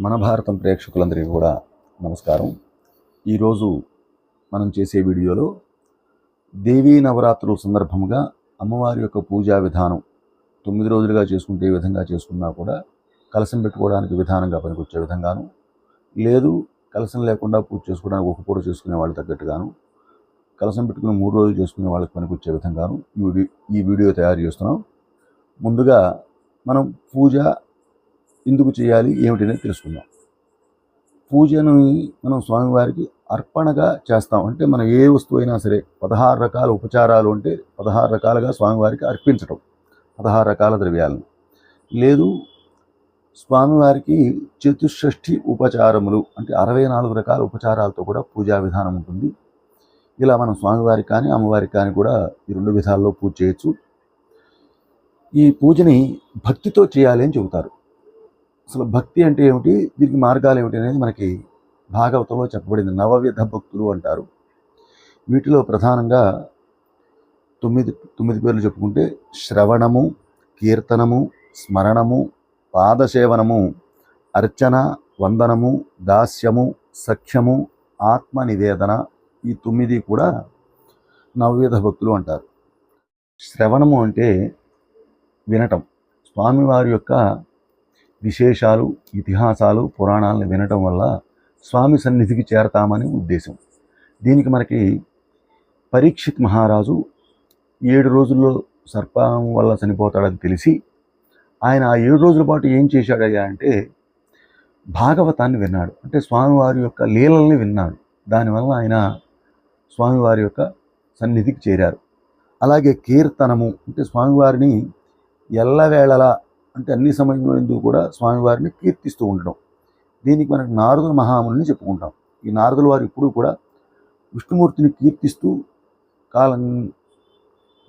మన భారతం ప్రేక్షకులందరికీ కూడా నమస్కారం. ఈరోజు మనం చేసే వీడియోలో దేవీ నవరాత్రుల సందర్భంగా అమ్మవారి యొక్క పూజా విధానం 9 రోజులుగా చేసుకుంటే ఏ విధంగా చేసుకున్నా కూడా కలశం పెట్టుకోవడానికి విధానంగా పనికొచ్చే విధంగాను, లేదు కలశం లేకుండా పూజ చేసుకోవడానికి ఒక పూట చేసుకునే వాళ్ళకి తగ్గట్టుగాను, కలశం పెట్టుకుని 3 రోజులు చేసుకునే వాళ్ళకి పనికొచ్చే విధంగాను ఈ వీడియో తయారు చేస్తున్నాం. ముందుగా మనం పూజ ఎందుకు చేయాలి ఏమిటి అనేది తెలుసుకుందాం. పూజను మనం స్వామివారికి అర్పణగా చేస్తాం. అంటే మనం ఏ వస్తువు అయినా సరే 16 రకాల ఉపచారాలు అంటే 16 రకాలుగా స్వామివారికి అర్పించటం, 16 రకాల ద్రవ్యాలను. లేదు స్వామివారికి చతుషష్ఠి ఉపచారములు అంటే 64 రకాల ఉపచారాలతో కూడా పూజా విధానం ఉంటుంది. ఇలా మనం స్వామివారికి కానీ అమ్మవారికి కానీ కూడా ఈ 2 విధాల్లో పూజ చేయొచ్చు. ఈ పూజని భక్తితో చేయాలి అని చెబుతారు. అసలు భక్తి అంటే ఏమిటి, దీనికి మార్గాలు ఏమిటి అనేది మనకి భాగవతంలో చెప్పబడింది. నవవిధ భక్తులు అంటారు. వీటిలో ప్రధానంగా 9 పేర్లు చెప్పుకుంటే శ్రవణము, కీర్తనము, స్మరణము, పాదసేవనము, అర్చన, వందనము, దాస్యము, సఖ్యము, ఆత్మ నివేదన, ఈ 9 కూడా నవవిధ భక్తులు అంటారు. శ్రవణము అంటే వినటం, స్వామివారి యొక్క విశేషాలు, ఇతిహాసాలు, పురాణాలను వినటం వల్ల స్వామి సన్నిధికి చేరతామని ఉద్దేశం. దీనికి మనకి పరీక్షిత్ మహారాజు 7 రోజుల్లో సర్పం వల్ల చనిపోతాడని తెలిసి ఆయన ఆ 7 రోజుల పాటు ఏం చేశాడయ్యా అంటే భాగవతాన్ని విన్నాడు. అంటే స్వామివారి యొక్క లీలల్ని విన్నాడు. దానివల్ల ఆయన స్వామివారి యొక్క సన్నిధికి చేరారు. అలాగే కీర్తనము అంటే స్వామివారిని ఎల్లవేళలా అంటే అన్ని సమయంలో ఎందుకు కూడా స్వామివారిని కీర్తిస్తూ ఉండడం. దీనికి మనకు నారదుల మహాముని చెప్పుకుంటాం. ఈ నారదుల వారు ఇప్పుడు కూడా విష్ణుమూర్తిని కీర్తిస్తూ కాలం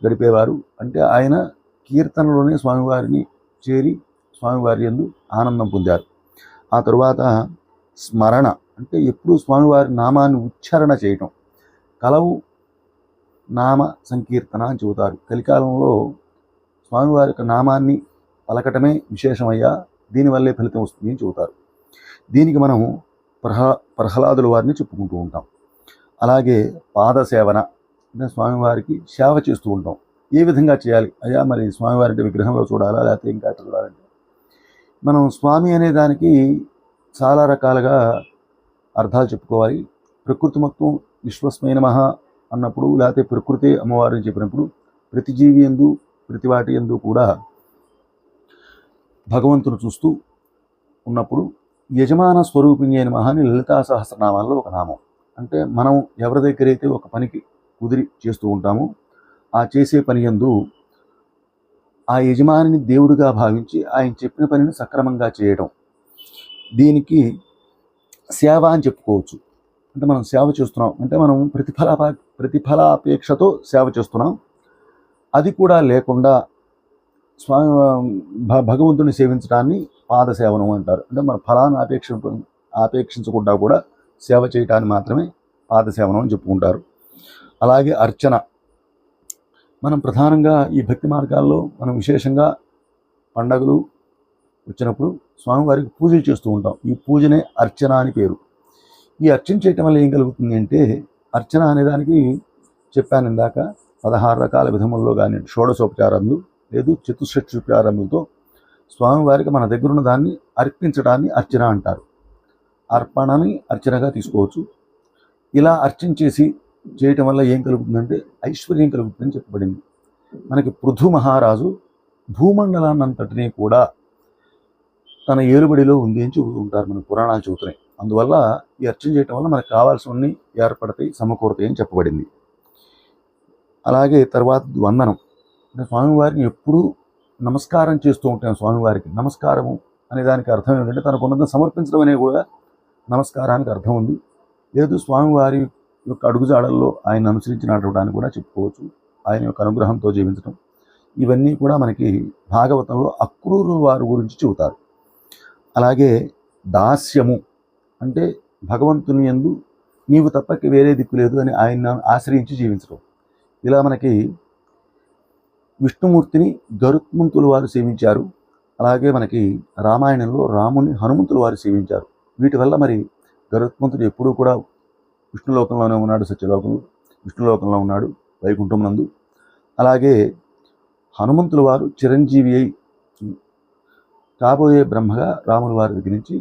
గడిపేవారు. అంటే ఆయన కీర్తనలోనే స్వామివారిని చేరి స్వామివారి యందు ఆనందం పొందారు. ఆ తరువాత స్మరణ అంటే ఎప్పుడూ స్వామివారి నామాన్ని ఉచ్చారణ చేయటం, కలవు నామ సంకీర్తన అని చెబుతారు. కలికాలంలో స్వామివారి యొక్క నామాన్ని పలకటమే విశేషమయ్యా, దీనివల్లే ఫలితం వస్తుంది అని చెబుతారు. దీనికి మనం ప్రహ్లాదుల వారిని చెప్పుకుంటూ ఉంటాం. అలాగే పాదసేవన అంటే స్వామివారికి సేవ చేస్తూ ఉంటాం. ఏ విధంగా చేయాలి అయ్యా, మరి స్వామివారి అంటే విగ్రహంలో చూడాలా లేకపోతే ఇంకా చూడాలంటే మనం స్వామి అనే దానికి చాలా రకాలుగా అర్థాలు చెప్పుకోవాలి. ప్రకృతి మొత్తం విశ్వస్మై నమః అన్నప్పుడు, లేకపోతే ప్రకృతి అమ్మవారిని చెప్పినప్పుడు ప్రతి జీవి యందు ప్రతి వాటి యందు కూడా భగవంతుని చూస్తూ ఉన్నప్పుడు యజమాన స్వరూపిణి అయిన మహాని లలితా సహస్రనామాల్లో ఒక నామం. అంటే మనం ఎవరి దగ్గర అయితే ఒక పనికి కుదిరి చేస్తూ ఉంటామో ఆ చేసే పని యందు ఆ యజమానిని దేవుడిగా భావించి ఆయన చెప్పిన పనిని సక్రమంగా చేయడం, దీనికి సేవ అని చెప్పుకోవచ్చు. అంటే మనం సేవ చేస్తున్నాం అంటే మనం ప్రతిఫలాపేక్షతో సేవ చేస్తున్నాం. అది కూడా లేకుండా స్వామి భగవంతుని సేవించడాన్ని పాదసేవనం అంటారు. అంటే మన ఫలాన్ని ఆపేక్షించకుండా కూడా సేవ చేయటాన్ని మాత్రమే పాదసేవనం అని చెప్పుకుంటారు. అలాగే అర్చన, మనం ప్రధానంగా ఈ భక్తి మార్గాల్లో మనం విశేషంగా పండగలు వచ్చినప్పుడు స్వామివారికి పూజలు చేస్తూ ఉంటాం. ఈ పూజనే అర్చన అని పేరు. ఈ అర్చన చేయటం వల్ల ఏం కలుగుతుంది అంటే, అర్చన అనేదానికి చెప్పాను ఇందాక 16 రకాల విధముల్లో కానీ షోడశోపచారములు లేదు చతుషష్ఠి ఉపచారములతో స్వామివారికి మన దగ్గర ఉన్న దాన్ని అర్పించడాన్ని అర్చన అంటారు. అర్పణని అర్చనగా తీసుకోవచ్చు. ఇలా అర్చన చేయటం వల్ల ఏం కలుగుతుందంటే ఐశ్వర్యం కలుగుతుందని చెప్పబడింది. మనకి పృథు మహారాజు భూమండలాన్నంతటినీ కూడా తన ఏలుబడిలో ఉంది అని చెబుతూ ఉంటారు, మన పురాణాలు చెబుతున్నాయి. అందువల్ల ఈ అర్చన చేయటం వల్ల మనకు కావాల్సినవన్నీ ఏర్పడతాయి, సమకూరతాయి అని చెప్పబడింది. అలాగే తర్వాత వందనం అంటే స్వామివారిని ఎప్పుడూ నమస్కారం చేస్తూ ఉంటాం. స్వామివారికి నమస్కారము అనే దానికి అర్థం ఏంటంటే తనకు ఉన్నది సమర్పించడం అనేది కూడా నమస్కారానికి అర్థం ఉంది. లేదు స్వామివారి యొక్క అడుగుజాడల్లో ఆయన అనుసరించి నడవడానికి కూడా చెప్పుకోవచ్చు. ఆయన యొక్క అనుగ్రహంతో జీవించడం, ఇవన్నీ కూడా మనకి భాగవతంలో అక్రూరు వారి గురించి చెబుతారు. అలాగే దాస్యము అంటే భగవంతుని యందు నీవు తప్పకి వేరే దిక్కు లేదు అని ఆయన ఆశ్రయించి జీవించడం. ఇలా మనకి విష్ణుమూర్తిని గరుత్మంతుల వారు సేవించారు. అలాగే మనకి రామాయణంలో రాముని హనుమంతులు వారు సేవించారు. వీటి వల్ల మరి గరుత్మంతుడు ఎప్పుడూ కూడా విష్ణులోకంలోనే ఉన్నాడు, సత్యలోకంలో విష్ణులోకంలో ఉన్నాడు వైకుంఠం నందు. అలాగే హనుమంతుల వారు చిరంజీవి అయి కాబోయే బ్రహ్మగా రాముల వారి దగ్గర నుంచి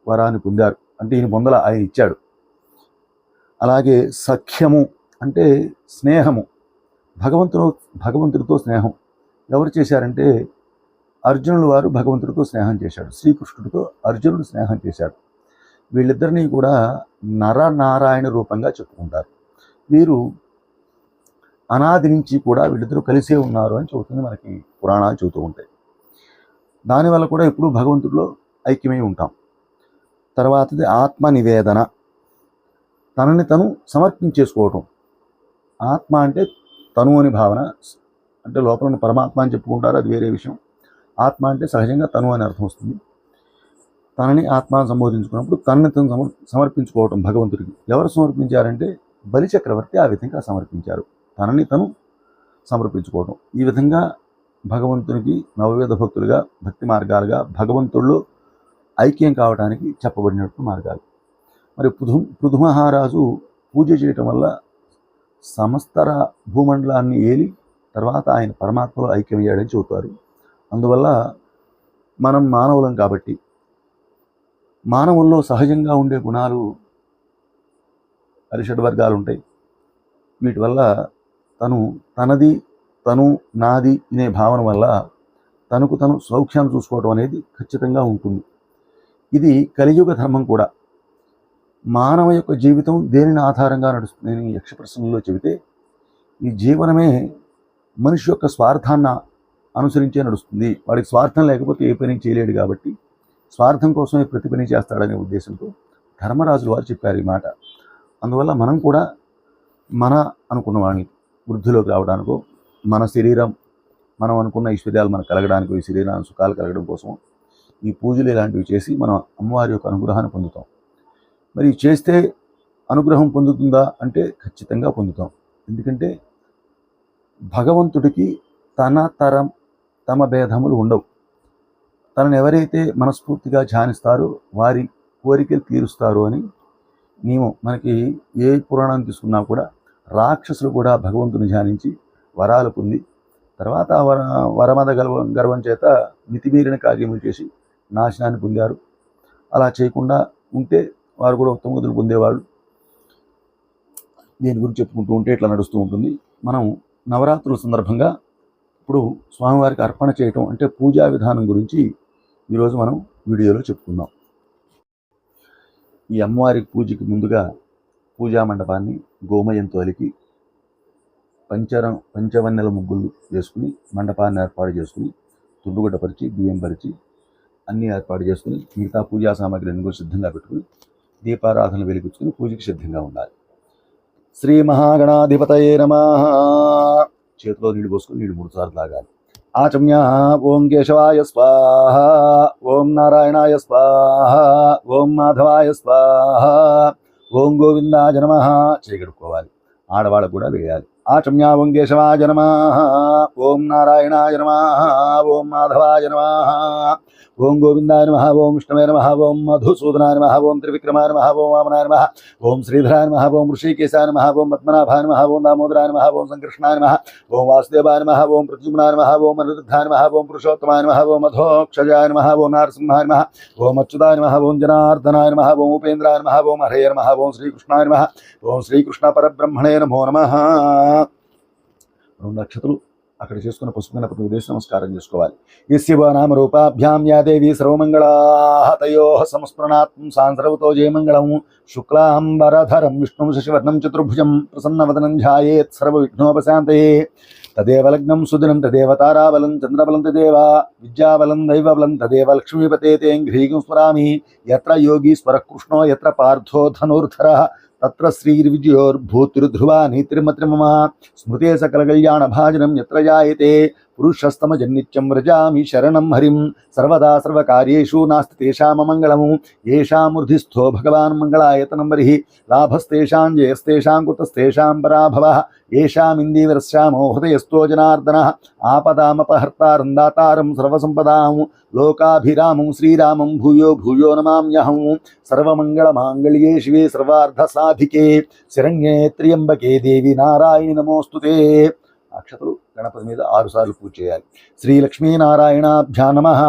వరాన్ని పొందారు. అంటే ఈయన పొందల, ఆయన ఇచ్చాడు. అలాగే సఖ్యము అంటే స్నేహము, భగవంతుడితో స్నేహం ఎవరు చేశారంటే అర్జునుడు వారు భగవంతుడితో స్నేహం చేశాడు. శ్రీకృష్ణుడితో అర్జునుడు స్నేహం చేశాడు. వీళ్ళిద్దరినీ కూడా నరనారాయణ రూపంగా చెప్పుకుంటారు. వీరు అనాది నుంచి కూడా వీళ్ళిద్దరూ కలిసే ఉన్నారు అని చెబుతుంది మనకి పురాణాలు చెబుతూ ఉంటాయి. దానివల్ల కూడా ఎప్పుడూ భగవంతుడిలో ఐక్యమై ఉంటాం. తర్వాతది ఆత్మ నివేదన, తనని తను సమర్పించేసుకోవటం. ఆత్మ అంటే తను అని భావన, అంటే లోపల ఉన్న పరమాత్మ అని చెప్పుకుంటారు, అది వేరే విషయం. ఆత్మ అంటే సహజంగా తను అని అర్థం వస్తుంది. తనని ఆత్మ సంబోధించుకున్నప్పుడు తనని తను సమర్పించుకోవటం భగవంతుడికి. ఎవరు సమర్పించారంటే బలి చక్రవర్తి ఆ విధంగా సమర్పించారు, తనని తను సమర్పించుకోవటం. ఈ విధంగా భగవంతునికి నవవేద భక్తులుగా, భక్తి మార్గాలుగా భగవంతుల్లో ఐక్యం కావడానికి చెప్పబడినట్టు మార్గాలు. మరి పృథు మహారాజు పూజ చేయటం వల్ల సమస్త భూమండలాన్ని ఏలి తర్వాత ఆయన పరమాత్మలో ఐక్యమయ్యాడని చెబుతారు. అందువల్ల మనం మానవులం కాబట్టి మానవుల్లో సహజంగా ఉండే గుణాలు షడ్వర్గాలు ఉంటాయి. వీటి వల్ల తను నాది అనే భావన వల్ల తనకు తను సౌఖ్యాన్ని చూసుకోవడం అనేది ఖచ్చితంగా ఉంటుంది. ఇది కలియుగ ధర్మం కూడా. మానవ యొక్క జీవితం దేనిని ఆధారంగా నడుస్తుందని యక్ష ప్రశ్నలో చెబితే ఈ జీవనమే మనిషి యొక్క స్వార్థాన్ని అనుసరించే నడుస్తుంది. వాడికి స్వార్థం లేకపోతే ఏ పని చేయలేడు కాబట్టి స్వార్థం కోసమే ప్రతి పని చేస్తాడనే ఉద్దేశంతో ధర్మరాజుల వారు చెప్పారు ఈ మాట. అందువల్ల మనం కూడా మన అనుకున్న వాడిని వృద్ధిలోకి రావడానికో, మన శరీరం మనం అనుకున్న ఐశ్వర్యాలు మనకు కలగడానికో, ఈ శరీరాన్ని సుఖాలు కలగడం కోసం ఈ పూజలు ఇలాంటివి చేసి మనం అమ్మవారి యొక్క అనుగ్రహాన్ని పొందుతాం. మరి చేస్తే అనుగ్రహం పొందుతుందా అంటే ఖచ్చితంగా పొందుతాం. ఎందుకంటే భగవంతుడికి తమ భేదములు ఉండవు. తనను ఎవరైతే మనస్ఫూర్తిగా ధ్యానిస్తారో వారి కోరికలు తీరుస్తారు అని నియమం. మనకి ఏ పురాణం తీసుకున్నా కూడా రాక్షసులు కూడా భగవంతుని ధ్యానించి వరాలు పొంది తర్వాత వరమద గర్వం చేత మితిమీరిన కార్యములు చేసి నాశనాన్ని పొందారు. అలా చేయకుండా ఉంటే వారు కూడా ఉత్తమ గతులు పొందేవాళ్ళు. దీని గురించి చెప్పుకుంటూ ఉంటే ఇట్లా నడుస్తూ ఉంటుంది. మనం నవరాత్రుల సందర్భంగా ఇప్పుడు స్వామివారికి అర్పణ చేయటం అంటే పూజా విధానం గురించి ఈరోజు మనం వీడియోలో చెప్పుకుందాం. ఈ అమ్మవారికి పూజకి ముందుగా పూజా మండపాన్ని గోమయంతో అలికి పంచవన్నెల ముగ్గులు వేసుకుని మండపాన్ని ఏర్పాటు చేసుకుని తుండుగుడ్డ పరిచి బియ్యం పరిచి అన్నీ ఏర్పాటు చేసుకుని మిగతా పూజా సామాగ్రిని కూడా సిద్ధంగా పెట్టుకుని దీపారాధన వెలిగించుకుని పూజకి సిద్ధంగా ఉండాలి. శ్రీ మహాగణాధిపతయే నమః. చేతిలో నీళ్లు పోసుకుని నీళ్లు 3 సార్లు తాగాలి. ఆచమ్య ఓం కేశవాయ స్వాహ, ఓం నారాయణాయ స్వాహ, ఓం మాధవాయ స్వాహ, ఓం గోవిందాయ నమః చేయగడుక్కోవాలి. ఆడవాళ్ళకు కూడా వేయాలి. ఆచమ్య ఓం కేశవాయ నమః, ఓం నారాయణాయ నమః, ఓం మాధవాయ నమః, ఓం గోవిందాయ నమః, ఓం విష్ణవే నమః, ఓం మధుసూదనాయ నమః, ఓం త్రివిక్రమాయ నమః, ఓం వామనాయ నమః, ఓం శ్రీధరాయ నమః, ఓం ఋషికేశాయ నమః, ఓం పద్మనాభాయ నమః, ఓం దామోదరాయ నమః, ఓం సంకృష్ణాయ నమః, ఓం వాసుదేవాయ నమః, ఓం ప్రద్యుమ్నాయ నమః, ఓం అనిరుద్ధాయ నమః, ఓం పురుషోత్తమాయ నమః, ఓం అధోక్షజాయ నమః, ఓం నారసింహాయ నమః, ఓం అచ్యుతాయ నమః, ఓం జనార్దనాయ నమః, ఓం ఉపేంద్రాయ నమః, ఓం హరయ నమః, ఓం శ్రీకృష్ణాయ నమః, ఓం శ్రీకృష్ణ పరబ్రహ్మణే నమో నమః. 2 నక్షత్రాలు అక్కడ చేసుకున్న పసుపు గణపతి ఉద్దేశం నమస్కారం చేసుకోవాలి. యస్య నామ రూపాభ్యాం యా దేవి సర్వమంగళాః తయోః సంస్మరణాత్మం సాంసర్వతో జయమంగళం. శుక్లాంబరధరం విష్ణుం శశివర్ణం చతుర్భుజం ప్రసన్నవదనం ధ్యాయేత్ సర్వవిఘ్నోపశాంతయే. తదేవ లగ్నం సుదినం తదేవ తారాబలం చంద్రబలం తదేవ విద్యాబలం దైవబలం తదేవ లక్ష్మీపతే తేంఘ్రీం స్మరామి. యత్ర యోగీశ్వర కృష్ణో యత్ర పార్థో ధనుర్ధరః తత్ర శ్రీర్విజయోర్భూతిర్ధ్రువా నీతిర్మత్రిమమ. స్మృతే సకల కళ్యాణ భాజనం యత్ర జాయతే పురుషస్తమజన్నిత్యం వ్రజామి శరణం హరిం సర్వదా సర్వకార్యేషు నాస్తి తేషామమంగళము ఏషామృధిస్థో భగవాన్ మంగళాయతనం బర్హి లాభస్తేషాం జయస్తేషాం కుతస్తేషాం పరాభవః ఏషామిందీవరస్యామో హృదయస్థో జనార్దనః ఆపదామపహర్తారం దాతారం సర్వసంపదాం లోకాభిరామం శ్రీరామం భూయో భూయో నమామ్యహం సర్వమంగళమాంగళ్యే శివే సర్వార్థసాధికే శరణ్యే త్ర్యంబకే దేవి నారాయణి నమోస్తుతే. అక్షతలు గణపతి మీద 6 సార్లు పూజ చేయాలి. శ్రీ లక్ష్మీనారాయణాభ్యా నమః,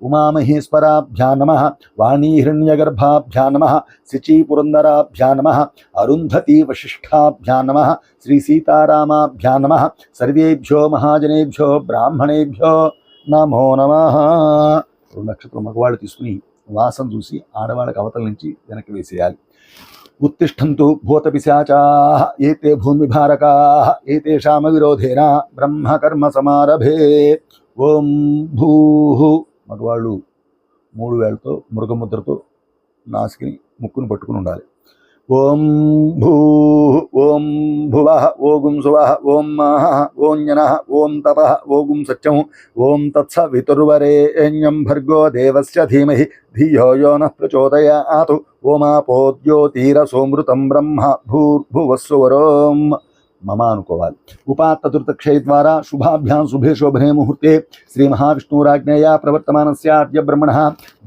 ఉమామహేశ్వరాభ్యా నమః, వాణీహిరణ్యగర్భాభ్యా నమః, శచీపురందరాభ్యా నమః, అరుంధతీ వశిష్ఠాభ్యా నమః, శ్రీ సీతారామాభ్యా నమః. సర్వేభ్యో మహాజనేభ్యో బ్రాహ్మణేభ్యో నమో నమః. 2 నక్షత్రం మగవాళ్ళు తీసుకుని వాసం చూసి ఆడవాళ్ళకి అవతల నుంచి వెనక్కి వేసేయాలి. ఉత్తిష్టంతు భూతపిశాచాః ఏతే భూమిభారకాః ఏతేషామ విరోధేన బ్రహ్మకర్మ సమారభే. ఓం భూః మగవాళ్ళు 3 వేళ్లతో మృగముద్రతో నాసికిని ముక్కును పట్టుకుని ఉండాలి. ఓం భూః ఓం భువః ఓం సువః ఓం మహః ఓం జనః ఓం తపః ఓం సత్యం ఓం తత్సవితుర్వరేణ్యం భర్గో దేవస్య ధీమహి ధియో యో నః ప్రచోదయాత్. ఓమాపోద్యోతిరసోమృతం బ్రహ్మ భూర్భువస్సువరోం మమ అనుకోవాలి. ఉపాత్తతుర్తక్షయ ద్వారా శుభాభ్యాం శుభే శోభనే ముహూర్తే శ్రీ మహావిష్ణురాజ్ఞయా ప్రవర్తమానస్య అద్య బ్రహ్మణః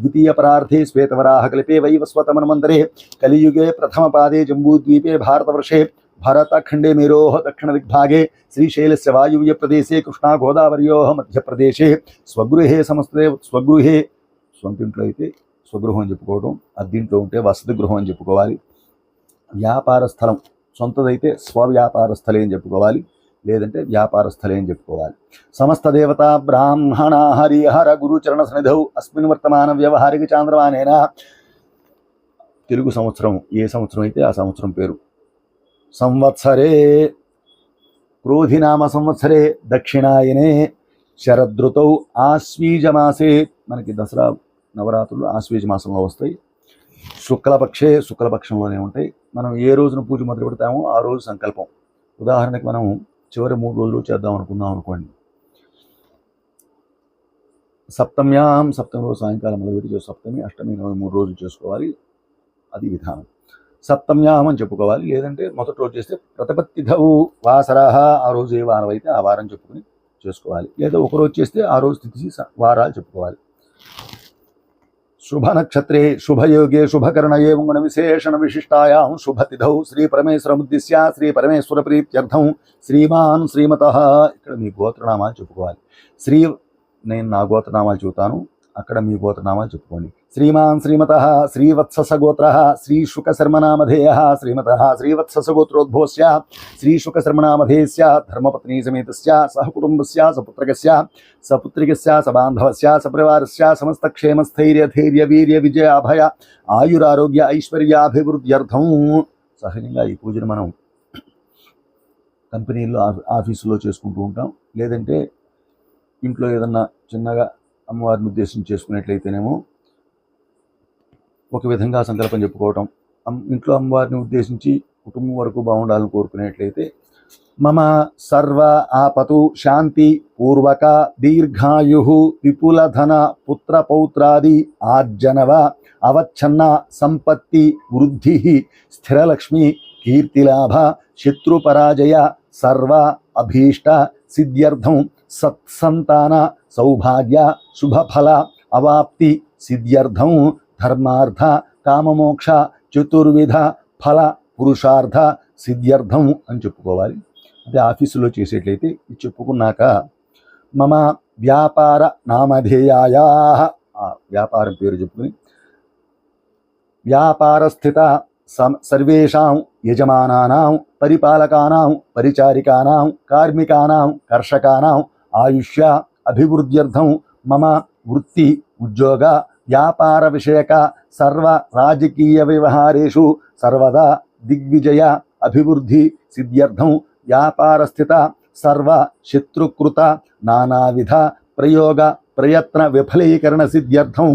ద్వితీయ పరార్థే శ్వేతవరాహ కల్పే వైవస్వతమన్వంతరే కలియుగే ప్రథమపాదే జంబూద్వీపే భారతవర్షే భరతఖండే మేరోః దక్షిణ దిగ్భాగే శ్రీశైలస్య వాయువ్య ప్రదేశే కృష్ణా గోదావర్యోః మధ్యప్రదేశే స్వగృహే సమస్తే స్వగృహే సొంతింట్లో అయితే స్వగృహం అని చెప్పుకోవడం, అద్దింట్లో ఉంటే వసతి గృహం అని చెప్పుకోవాలి. వ్యాపార స్థలం సొంతదైతే స్వవ్యాపార స్థలే అని చెప్పుకోవాలి, లేదంటే వ్యాపార స్థలే అని చెప్పుకోవాలి. సమస్త దేవత బ్రాహ్మణ హరిహర గురుచరణ సన్నిధౌ అస్మిన్ వర్తమాన వ్యవహారిక చాంద్రమానేన. తెలుగు సంవత్సరం ఏ సంవత్సరం అయితే ఆ సంవత్సరం పేరు. సంవత్సరే క్రోధినామ సంవత్సరే దక్షిణాయనే శరదృతౌ ఆశ్వీజమాసే. మనకి దసరా నవరాత్రులు ఆశ్వీజ మాసంలో వస్తాయి. శుక్లపక్షంలోనే ఉంటాయి. మనం ఏ రోజున పూజ మొదలు పెడతామో ఆ రోజు సంకల్పం. ఉదాహరణకి మనం చివరి 3 రోజులు చేద్దాం అనుకుందాం అనుకోండి. సప్తమి రోజు సాయంకాలం మొదలుపెట్టి సప్తమి అష్టమి 3 రోజులు చేసుకోవాలి. అది విధానం. సప్తమ్యాం అని చెప్పుకోవాలి, లేదంటే మొదటి రోజు చేస్తే ప్రతిపత్తిధౌ వాసరాహ, ఆ రోజు ఏ వారం అయితే ఆ వారం చెప్పుకుని చేసుకోవాలి. లేదా ఒకరోజు చేస్తే ఆ రోజు తిథి వారాలు చెప్పుకోవాలి. శుభ నక్షత్రే శుభయోగే శుభకరణయే గుణ విశేషణ విశిష్టాయాం శుభతిథౌ శ్రీ పరమేశ్వరముద్దిశ్య శ్రీ పరమేశ్వర ప్రీత్యర్థం శ్రీమాన్ శ్రీమతః. ఇక్కడ మీ గోత్రనామాలు చెప్పుకోవాలి. నేను నా గోత్రనామాలు చెబుతాను, అక్కడ మీ గోత్రనామాలు చెప్పుకోండి. శ్రీమాన్ శ్రీమతః శ్రీవత్ససగోత్రః శ్రీశుకశర్మనామధేయః శ్రీమతః శ్రీవత్ససగోత్రోద్భవస్య శ్రీశుకశర్మనామధేయస్య ధర్మపత్నీ సమేతస్య సహకుటుంబస్య సపుత్రికస్య సబాంధవస్య సపరివారస్య సమస్తక్షేమస్థైర్యధైర్య వీర్య విజయ అభయ ఆయురారోగ్య ఐశ్వర్యాభివృద్ధ్యర్థం. సహజంగా ఈ పూజను మనం కంపెనీల్లో ఆఫీసులో చేసుకుంటూ ఉంటాం, లేదంటే ఇంట్లో ఏదన్నా చిన్నగా అమ్మవారిని ఉద్దేశించి చేసుకున్నట్లయితేనేమో ఒక విధంగా సంకల్పం చెప్పుకోవటం. ఇంట్లో అమ్మవారిని ఉద్దేశించి కుటుంబం వరకు బాగుండాలని కోరుకునేట్లయితే మమ సర్వ ఆపతు శాంతి పూర్వక దీర్ఘాయు విపులధన పుత్ర పౌత్రాది ఆర్జనవ అవచ్ఛన్న సంపత్తి వృద్ధి స్థిరలక్ష్మి కీర్తిలాభ శత్రుపరాజయ సర్వ అభీష్ట సిద్ధ్యర్థం సత్సంతాన సౌభాగ్య శుభఫల అవాప్తి సిద్ధ్యర్థం ధర్మార్థ కామమోక్ష చతుర్విధ ఫల పురుషార్థ సిద్ధ్యర్థం అని చెప్పుకోవాలి. అదే ఆఫీసులో చేసేట్లయితే ఇది చెప్పుకున్నాక మమ వ్యాపార నామధేయాయా, ఆ వ్యాపారం పేరు చెప్పుకుని వ్యాపారస్థిత సర్వేషాం యజమానానాం పరిపాలకానాం పరిచారికానాం కార్మికానాం కర్షకానాం ఆయుష్య అభివృద్ధ్యర్థం మమ వృత్తి ఉద్యోగ వ్యాపార విషయక సర్వ రాజకీయ వ్యవహారేషు సర్వదా దిగ్విజయ అభివృద్ధి సిద్ధ్యర్థం వ్యాపారస్థిత సర్వ శత్రుకృత నానావిధ ప్రయోగ ప్రయత్న విఫలీకరణ సిద్ధ్యర్థం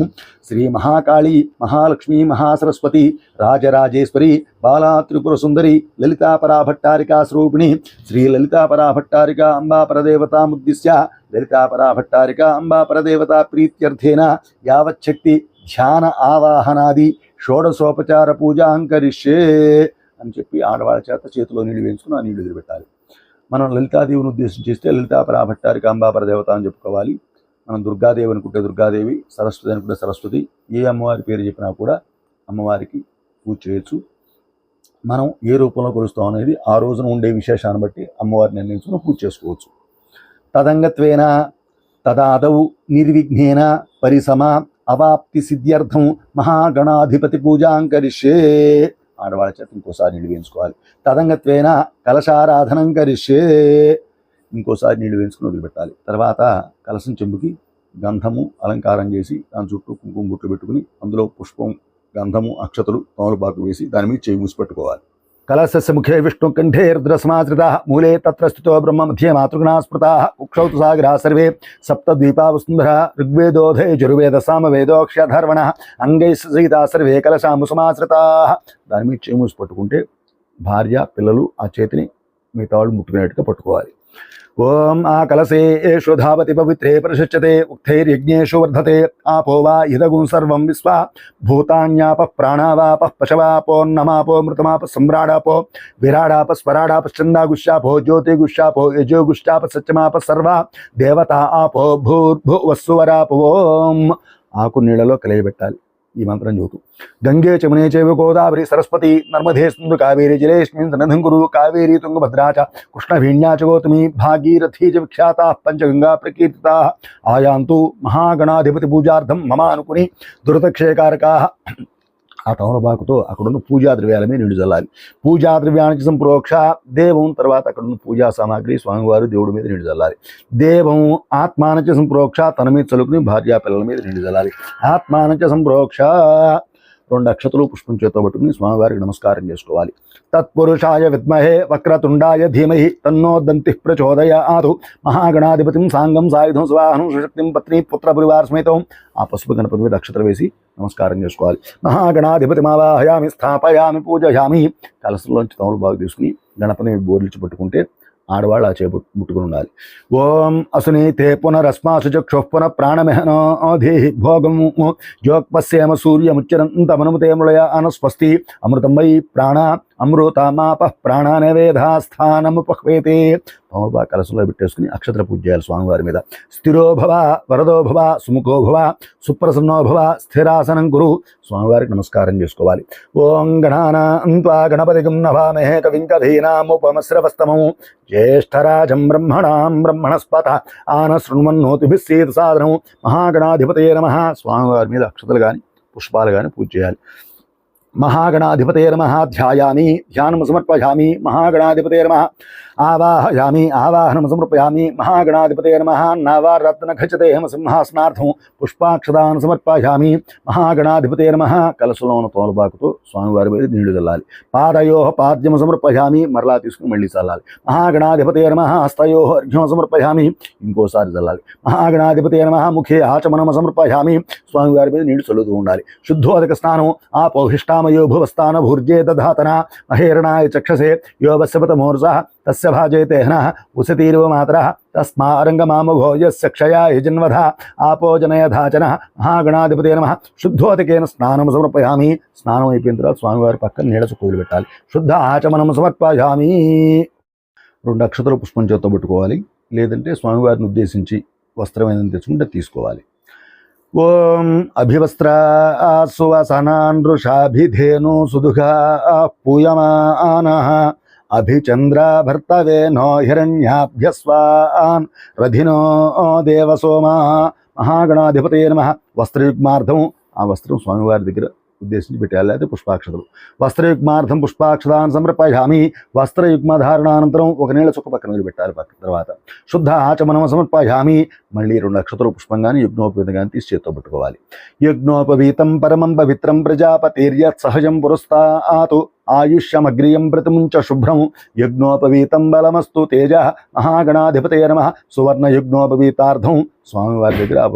శ్రీ మహాకాళీ మహాలక్ష్మీ మహాసరస్వతి రాజరాజేశ్వరి బాలా త్రిపుర సుందరి లలితాపరాభట్టారికా స్వరూపిణి శ్రీ లలితాపరాభట్టారికా అంబాపరదేవతాముద్దిశ్య లలితాపరాభట్టారికా అంబాపరదేవతా ప్రీత్యర్థేన యావచ్చక్తి ధ్యాన ఆవాహనాది షోడశోపచార పూజాంకరిష్యే అని చెప్పి ఆడవాళ్ళ చేత చేతిలో నీళ్ళు వేయించుకుని ఆ నీళ్ళు ఎదురుపెట్టాలి. మనం లలితాదేవిని ఉద్దేశం చేస్తే లలితాపరాభట్టారికా అంబాపరదేవత అని చెప్పుకోవాలి. మనం దుర్గాదేవి అనుకుంటే దుర్గాదేవి, సరస్వతి అనుకుంటే సరస్వతి, ఏ అమ్మవారి పేరు చెప్పినా కూడా అమ్మవారికి పూజ చేయొచ్చు. మనం ఏ రూపంలో కొలుస్తాం అనేది ఆ రోజున ఉండే విశేషాన్ని బట్టి అమ్మవారిని నిర్ణయించుకుని పూజ చేసుకోవచ్చు. తదంగత్వేన తదాదౌ నిర్విఘ్నేన పరిసమ అవాప్తి సిద్ధ్యర్థం మహాగణాధిపతి పూజాంకరిష్యే. ఆడవాళ్ళ చేత ఇంకోసారి నీళ్ళు వేయించుకోవాలి. తదంగత్వేన కలశారాధనం కరిష్యే. ఇంకోసారి నీళ్ళు వేయించుకుని వదిలిపెట్టాలి. తర్వాత కలశం చెంబుకి గంధము అలంకారం చేసి దాని చుట్టూ కుంకుమ బుట్లు పెట్టుకుని అందులో పుష్పం, గంధము, అక్షతలు, తమలపాకు వేసి దాని మీద చేయి మూసి పెట్టుకోవాలి. కలశస్య ముఖే విష్ణు కంఠే రుద్రసమాశ్రితాః మూలే తత్ర స్థితో బ్రహ్మ మధ్యే మాతృగణాః స్మృతాః కుక్షౌతు సాగరాः సర్వే సప్తద్వీపా వసుంధరా ఋగ్వేదోధే యజుర్వేద సామవేదోక్షధర్వణः అంగైః సహితాः సర్వే కలశాము సమాశ్రితాః. దాని మీద చేయి మూసి పట్టుకుంటే భార్య, పిల్లలు ఆ చేతిని మిగతా వాళ్ళు ముట్టుకునేట్టుగా పట్టుకోవాలి. ఓం ఆ కలసే ఏషు ధావతి పవిత్రే ప్రశిష్యతే ఉక్తైర్యజ్ఞేషు వర్ధతే ఆపో వా ఇదగుం సర్వం విశ్వ భూతాన్యాప ప్రాణావాప పశవాపోన్నమాపో మృతమాప సమ్రాడాపో విరాడాప స్వరాడాపశ్చందాగుష్యాపో జ్యోతిగుష్యాపో యజోగుష్యాప సత్యమాప సర్వ దేవతా ఆపో భూర్భువస్సువరాపో. ఆకు నీళ్ళలో కలియబెట్టాలి ఈ మంత్రం చదువుతూ. గంగే చమునే చైవ గోదావరి సరస్వతి నర్మదే సింధు కావేరి జలేస్మిన్ సన్నిధింకురు కావేరి తుంగభద్రా చ కృష్ణవేణ్యా చ గౌతమి భాగీరథీ చ విఖ్యాతా పంచగంగా ప్రకీర్తితా ఆయాంతు మహాగణాధిపతి పూజార్థం మమ అనుకుని దురతక్షయకారకాః. ఆ తమలపాకుతో అక్కడున్న పూజా ద్రవ్యాల మీద నీళ్లు చల్లాలి. పూజా ద్రవ్యానికి సంప్రోక్ష దేవం. తర్వాత అక్కడున్న పూజా సామాగ్రి స్వామివారు దేవుడి మీద నీళ్లు చల్లాలి. దేవం ఆత్మానచ సంప్రోక్ష తన మీద చలుకుని భార్యా పిల్లల మీద నీళ్లు చల్లాలి. ఆత్మానచ సంప్రోక్ష 2 అక్షతలు పుష్పం చేతో పట్టుకుని స్వామివారికి నమస్కారం చేసుకోవాలి. తత్పురుషాయ విద్మహే వక్రతుండాయ ధీమహి తన్నో దంతి ప్రచోదయాత్. మహాగణాధిపతిం సాంగం సాయుధం స్వాహనం సుశక్తిం పత్ని పుత్ర పరివార సమేతం. ఆ పసుపు గణపతి మీద అక్షతలు వేసి నమస్కారం చేసుకోవాలి. మహాగణాధిపతి మావాహయామి స్థాపయామి పూజయామి. కలసంలోంచి తమలపాకు తీసుకుని గణపతిని బోర్లిచి పట్టుకుంటే ఆడవాళ్ళు ఆ చేపు ముట్టుకుని ఉండాలి. ఓం అసునీతే పునరస్మాసు చక్షు పునః ప్రాణమహనోధి భోగము జ్యోక్పశ్యేమ సూర్యముచ్చరంతమనుమతే మృళయ అనస్వస్తి అమృతం వై ప్రాణ అమృతమాప ప్రాణానవేధాస్థానముపహ్వేతే. తమలపాకు కలసంలో పెట్టేసుకుని అక్షత్ర పూజ చేయాలి స్వామివారి మీద. స్థిరో భవ వరదో భవ సుముఖో భవ సుప్రసన్నో భవ స్థిరాసనం కురు. స్వామివారికి నమస్కారం చేసుకోవాలి. ఓం గణానాన్త్వా గణపతిగం నవామహే కవిం కవీనాముపమశ్రవస్తమం జ్యేష్ఠరాజం బ్రహ్మణాం బ్రహ్మణస్పత ఆన శృణ్వన్నోతిభిः సీత సాధనం. మహాగణాధిపతయే నమః. స్వామివారి మీద అక్షతలు కానీ పుష్పాలు కానీ పూజ చేయాలి. మహాగణాధిపతయే నమః. ధ్యాయామి ధ్యానం సమర్పయామి. మహాగణాధిపతయే నమః. ఆవాహయామి ఆవాహనం సమర్పయామి. మహాగణాధిపతయే నమః. నవరత్నఖచితే సింహాసనార్థం పుష్పాక్షదానం సమర్పయామి. మహాగణాధిపతయే నమః. కలశంలో ఉన్న తోలపాకుతో స్వామివారి మీద నీళ్లు చల్లాలి. పాదయో పాద్యం సమర్పయామి. మరలా తీసుకుని మళ్ళీ చల్లాలి. మహాగణాధిపతయే నమః. హస్తయో అర్ఘ్యం సమర్పయామి. ఇంకోసారి చల్లాలి. మహాగణాధిపతయే నమః. ముఖే ఆచమనం సమర్పయామి. స్వామివారి మీద నీళ్లు చల్లుతూ ఉండాలి. శుద్ధోదక స్నానం ఆపోహిష్టామయో భువస్థాన భూర్జే దధాతన మహేరణాయ చక్షసే యోవస్యపతమోర్జః తస్య భాజయతే హనః ఉసతీర్వ మాతరః తస్మారంగమామభో యస్య క్షయాయ జన్మధ ఆపోజనయధాచనః. మహాగణాధిపతయే నమః. శుద్ధోదకేన స్నానం సమర్పయామి. స్నానం అయిపోయిన తర్వాత స్వామివారి పక్కన నీళ్ళ చుక్కలు పెట్టాలి. శుద్ధ ఆచమనం సమర్పయామి. 2 అక్షతలు పుష్పం చేత్తో పట్టుకోవాలి. లేదంటే స్వామివారిని ఉద్దేశించి వస్త్రం ఏదైనా తెచ్చుకుంటే తీసుకోవాలి. ఓం అభివస్త్ర సువసనాన్ వృషాభిధేను సుదుఘా పూయమానః అభిచంద్ర భర్తవే నో హిరణ్యాభ్యస్వాన్ రధినో దేవసోమా. మహాగణాధిపతయే నమః. వస్త్రయుగ్మార్థం ఆ వస్త్రం స్వామివారి దగ్గర ఉద్దేశించి పెట్టాలి. అయితే పుష్పాక్షతలు. వస్త్రయుగ్మార్థం పుష్పాక్షతాన్ని సమర్పయామి. వస్త్రయుగ్మధారణానంతరం ఒక నీళ్ళ చుక్క పక్కన పెట్టాలి. తర్వాత శుద్ధ ఆచమనం సమర్పయామి. మళ్ళీ 2 అక్షతలు పుష్పం కానీ యజ్ఞోపవీతం కానీ తీసి చేత్తో పట్టుకోవాలి. యజ్ఞోపవీతం పరమం పవిత్రం ప్రజాపతిర్యత్ సహజం పురస్తాతు ఆయుష్యమగ్రియం ప్రతిముంచ శుభ్రం యజ్ఞోపవీతం బలమస్తు తేజ. మహాగణాధిపతయే నమః. సువర్ణ యజ్ఞోపవీతార్థం స్వామివారి దగ్గర ఆ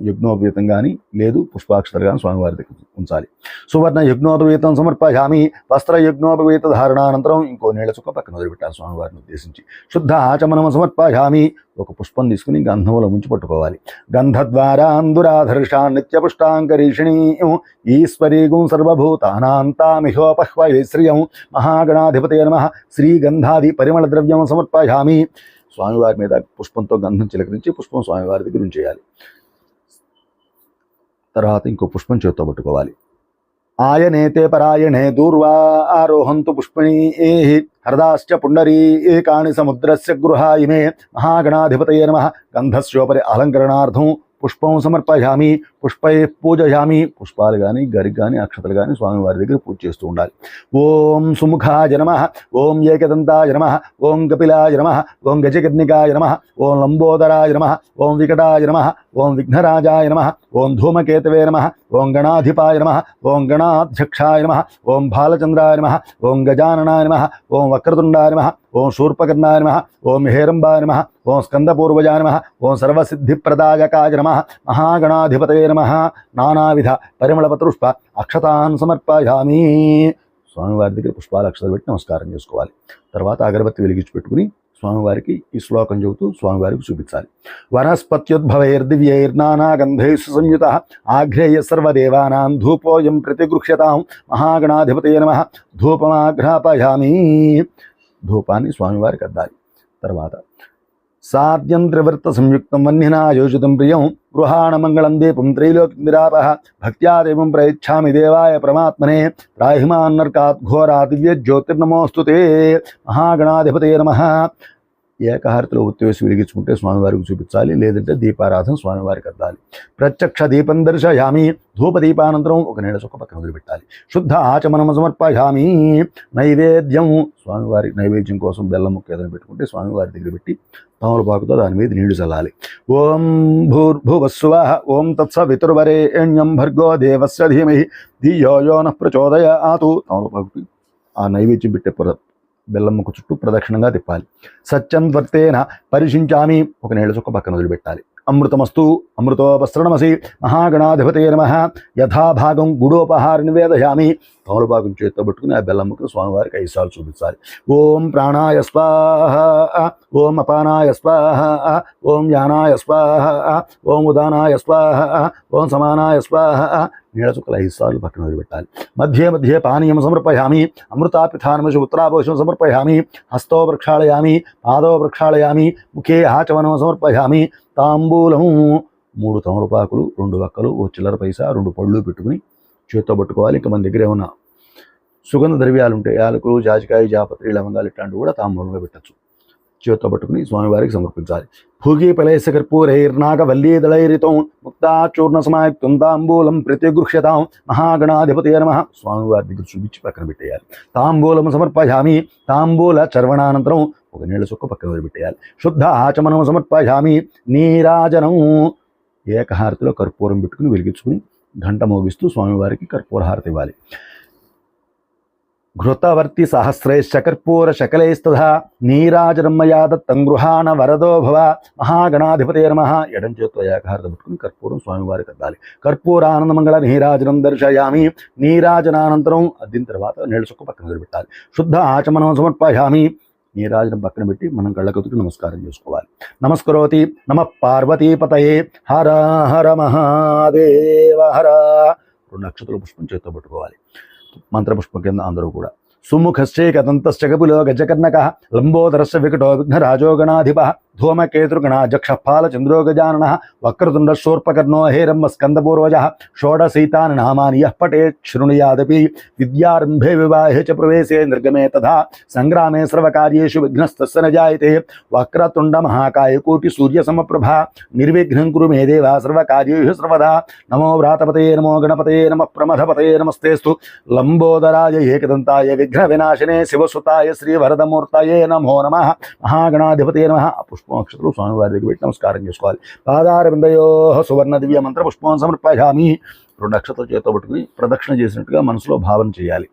యజ్ఞోపవీతం కానీ లేదు పుష్పాక్షతలు కానీ స్వామివారి దగ్గర ఉంచాలి. సువర్ణ యజ్ఞోపవీతం సమర్పయామి. వస్త్ర యజ్ఞోపవీత ధారణానంతరం ఇంకో నీళ్ళ చుక్క పక్కన వదిలిపెట్టాలి స్వామివారిని ఉద్దేశించి. శుద్ధ ఆచమనం సమర్పయామి. ఒక పుష్పం తీసుకుని గంధంలో ముంచి పట్టుకోవాలి. గంధద్వారాందురాధర్షా నిత్యపుష్టాంకరీషిణీ ఈశ్వరీగుం సర్వభూతానాంతామిహోపహ్వయే శ్రియం మహాగణాధిపతయ నమః. శ్రీగంధాది పరిమళ ద్రవ్యం సమర్పయామి. స్వామివారి మీద పుష్పంతో గంధం చిలకరించి పుష్పం స్వామివారి దగ్గర ఉంచేయాలి. తర్వాత ఇంకో పుష్పం చేత్తో పట్టుకోవాలి. ఆయనేతే పరాయణే దూర్వా ఆరోహంతు పుష్పణీ హరదాశ్చ పుండరీకాణి సముద్రస్య గృహా ఇమే మహాగణాధిపతయే నమః. గంధస్యోపరి అలంకరణార్థం పుష్పం సమర్పయామి. పుష్పై పూజయామి. పుష్పాలు కానీ గరికి కానీ అక్షతలు కానీ స్వామివారి దగ్గర పూజ చేస్తూ ఉండాలి. ఓం సుముఖాయ నమః. ఓం ఏకదంతాయ నమః. ఓం కపిలాయ నమః. ఓం గజకర్ణికాయ నమః. ఓం లంబోదరాయ నమః. ఓం వికటాయ నమః. ఓం విఘ్నరాజాయ నమః. ఓం ధూమకేతవే నమః. ఓం గణాధిపాయ నమః. ఓం గణాధ్యక్షాయ నమః. ఓం బాలచంద్రాయ నమః. ఓం గజాననాయ నమః. ఓం వక్రతుండాయ నమః. ఓం శూర్పకర్ణాయ నమః. ఓం హేరంబాయ నమః. ఓం స్కందపూర్వజాయ నమః. ఓం సర్వసిద్ధిప్రదాయకాయ నమః. మహాగణాధిపతయే నమః. నానావిధ పరిమళపత్రుష్ప అక్షతాన్ సమర్పయామి. స్వామివారి దగ్గర పుష్పాల అక్షతలు పెట్టి నమస్కారం చేసుకోవాలి. తర్వాత అగరబత్తి వెలిగించి పెట్టుకుని స్వామివారికి ఈ శ్లోకం చెబుతూ స్వామివారికి చూపించాలి. వనస్పత్యుద్భవైర్దివ్యైర్నానాగంధైః సంయుతః ఆఘ్రేయ సర్వదేవానాం ధూపోయం ప్రతిగృహ్యతాం మహాగణాధిపతయే నమః. ధూపమాఘ్రాపయామి. ధూపాన్ని స్వామివారికి అద్దాలి. తర్వాత సాద్యం త్రివృత్త సంయుక్తం వన్నినా యోజితం ప్రియం గృహాణమంగళం దీపం త్రైలోక్యమిరాపః భక్త్యా దేవం ప్రయచ్ఛామి దేవాయ పరమాత్మనే త్రాహిమాన్నర్కాత్ ఘోరా దివ్య జ్యోతిర్నమోస్తుతే. మహాగణాధిపతయే నమః. ఏకహారతిలో ఉత్తివేసి వెలిగించుకుంటే స్వామివారికి చూపించాలి. లేదంటే దీపారాధన స్వామివారికి అద్దాలి. ప్రత్యక్ష దీపం దర్శయామి. ధూపదీపానంతరం ఒక నీళ్ళ చుక్క పక్కన వదిలిపెట్టాలి. శుద్ధ ఆచమనం సమర్పయామి. నైవేద్యం స్వామివారికి నైవేద్యం కోసం బెల్లం ముక్క ఏదైనా పెట్టుకుంటే స్వామివారి దగ్గర పెట్టి తమలపాకుతో దాని మీద నీళ్లు చల్లాలి. ఓం భూర్భువస్సువః. ఓం తత్సవితుర్వరేణ్యం భర్గో దేవస్య ధీమహి ధియో యో నః ప్రచోదయాతు. తమలపాకు ఆ నైవేద్యం పెట్టే బెల్లం ముక్క చుట్టూ ప్రదక్షిణంగా తిప్పాలి. సత్యం త్వర్తేన పరిశించామి. ఒక నీళ్ళ చుక్క పక్కన వదిలిపెట్టాలి. అమృతమస్తు అమృతోపస్రణమసి. మహాగణాధిపతయే నమః. యథాభాగం గుడోపహార నివేదయామి. తమలపాకం చేత్తో పట్టుకుని ఆ బెల్లం ముక్కను స్వామివారికి 5 సార్లు చూపించాలి. ఓం ప్రాణాయ స్వాహ. ఓం అపానాయ స్వాహ. ఓం యానాయ స్వాహ. ఓం ఉదానాయ స్వాహ. ఓం సమానాయ స్వాహ. నీళ్ళ చుక్కలు 5 సార్లు పక్కన వదిలిపెట్టాలి. మధ్యే మధ్యే పానీయం సమర్పయామి. అమృతాపిథానమసి ఉత్తరాపోషం సమర్పయామి. హస్తో ప్రక్షాళయామి. పాదో ప్రక్షాళయామి. ముఖే ఆచమనం సమర్పయామి. తాంబూలము 3 తమలపాకులు 2 వక్కలు ఓ చిల్లర పైసా 2 పళ్ళు పెట్టుకుని చేత్తో పట్టుకోవాలి. ఇంకా మన దగ్గర ఏమన్నా సుగంధ ద్రవ్యాలు ఉంటాయి, యాలకులు, జాజికాయ, జాపత్రి, లవంగాలు ఇట్లాంటివి కూడా తాంబూలంలో పెట్టచ్చు. చేత్తో పట్టుకుని స్వామివారికి సమర్పించాలి. భూగీపలైస్య కర్పూరైర్నాగవల్లీదళైరితం ముక్తాచూర్ణ సమాయుక్తం తాంబూలం ప్రతిగృహ్యతాం మహాగణాధిపతయే నమః. స్వామివారి దగ్గర చూపించి పక్కన పెట్టేయాలి. తాంబూలం సమర్పయామి. తాంబూల చర్వణానంతరం ఒక నీళ్ళ చుక్క పక్కన వదిలిపెట్టేయాలి. శుద్ధ ఆచమనం సమర్పయామి. నీరాజనం ఏకహారతిలో కర్పూరం పెట్టుకుని వెలిగించుకుని గంట మోగిస్తూ స్వామివారికి కర్పూర హారతి ఇవ్వాలి. ఘృతవర్తి సహస్రైశ్చ కర్పూర శకలైస్తథా నీరాజనం మయా దత్తం గృహాణ వరదో భవ. మహాగణాధిపతయే నమః. ఎడం చేత్తో ఏకహారతి పెట్టుకుని కర్పూరం స్వామివారికి అద్దాలి. కర్పూరానందమంగళ నీరాజనం దర్శయామి. నీరాజనానంతరం అద్దిన తర్వాత నీళ్ళ చుక్క పక్కన వదిలిపెట్టాలి. శుద్ధ ఆచమనం సమర్పయామి. నీరాజనం పక్కన పెట్టి మనం కళ్ళకతుకి నమస్కారం చేసుకోవాలి. నమస్కరోతి నమ పార్వతీపతయే. హర హర మహాదేవ హర. 2 అక్షతల పుష్పం చేత్తో పట్టుకోవాలి. మంత్రపుష్పం కింద అందరూ కూడా సుముఖశ్చేకదంతశ్చ కపిలో గజకర్ణకః లంబోదరస్య వికటో విఘ్నరాజో గణాధిపః ధూమకేతుర్గణాధ్యక్ష పాలచంద్రో గజాననః వక్రతుండ శూర్పకర్ణో హేరంబ స్కందపూర్వజः షోడశైతాని నామాని యః పఠేత్ శృణుయాదపి విద్యారంభే వివాహే చ ప్రవేశే నిర్గమే తథా సంగ్రామే సర్వకార్యేషు విఘ్నస్తస్య న జాయతే. వక్రతుండ మహాకాయ కోటి సూర్య సమప్రభా నిర్విఘ్నం కురు మే దేవ సర్వకార్యేషు సర్వదా. నమో వ్రాతపతయే నమో గణపతయే నమః ప్రమథపతయే నమస్తేస్తు. లంబోదరాయ ఏకదంతాయ విఘ్న వినాశనే శివసుతాయ శ్రీవరదమూర్తయే నమో నమః. మహాగణాధిపతయే నమః. పుష్పమక్షతలు స్వామివారి దగ్గర పెట్టి నమస్కారం చేసుకోవాలి. పాదారవిందయో సువర్ణ దివ్య మంత్ర పుష్పం సమర్పయామి. 2 అక్షతలు చేతితో పట్టుకుని ప్రదక్షిణ చేసినట్టుగా మనసులో భావన చేయాలి.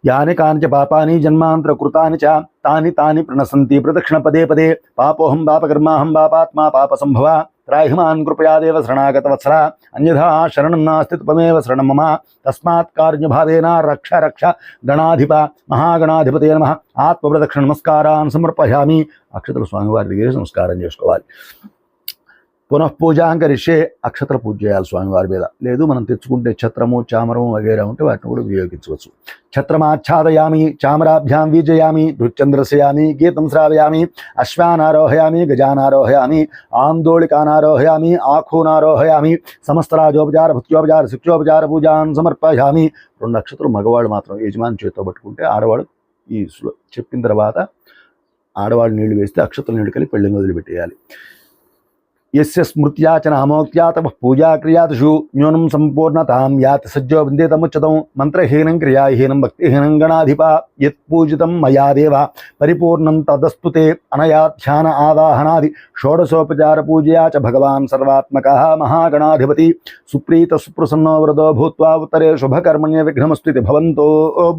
యాని కాని చ పాపాని జన్మాంతర కృతాని చ తాని తాని ప్రణసంతి ప్రదక్షిణ పదే పదే. పాపోహం పాపకర్మాహం పాపాత్మా పాప సంభవ త్రాహిమాన్ కృపయాదేవ శరణాగతవత్సల అన్యథా శరణం నాస్తి త్వమేవ శరణం మమ తస్మాత్ కారుణ్యభావేన రక్ష రక్ష గణాధిప మహాగణాధిపతే నమః ఆత్మప్రదక్షిణ నమస్కారాన్ని సమర్పయామి. అక్షతలు స్వామివారి దగ్గర నమస్కారం చేసుకోవాలి. పునఃపూజాం కరిష్యే. అక్షతల పూజ చేయాలి స్వామివారి మీద. లేదు మనం తెచ్చుకుంటే ఛత్రము చామరము వగైరా ఉంటే వాటిని కూడా వినియోగించవచ్చు. ఛత్రమాచ్ఛాదయామి, చామరాభ్యాం వీజయామి, నృత్యంద్రశయామి, గీతం శ్రావయామి, అశ్వానారోహయామి, గజానారోహయామి, ఆందోళికానారోహయామి, ఆఖూనారోహయామి, సమస్తరాజోపచార భృత్యోపచార శిక్షోపచార పూజాన్ సమర్పయామి. 2 అక్షతలు మగవాళ్ళు మాత్రం యజమాని చేతితో పట్టుకుంటే, ఆడవాళ్ళు ఈ చెప్పిన తర్వాత ఆడవాళ్ళు నీళ్లు వేస్తే అక్షతలు నీళ్లు కలిపి పెళ్ళిని వదిలిపెట్టేయాలి. यस्य स्मृत्याचन अमोक्त्यात पूजा क्रियादिषु न्यूनं संपूर्णतां याति सज्जो वन्देतमुच्यतं मंत्रहीनं क्रियाहीनं भक्तिहीनं गणाधिपा यत्पूजितं मया देव परिपूर्णं तदस्तु ते अनया ध्यान आवाहनादि षोडशोपचार पूजया च भगवान् सर्वात्मकः महागणाधिपति सुप्रीत सुप्रसन्नो वरदो भूत्वा उत्तरे शुभकर्मण्य विघ्नमस्तु इति भवन्तो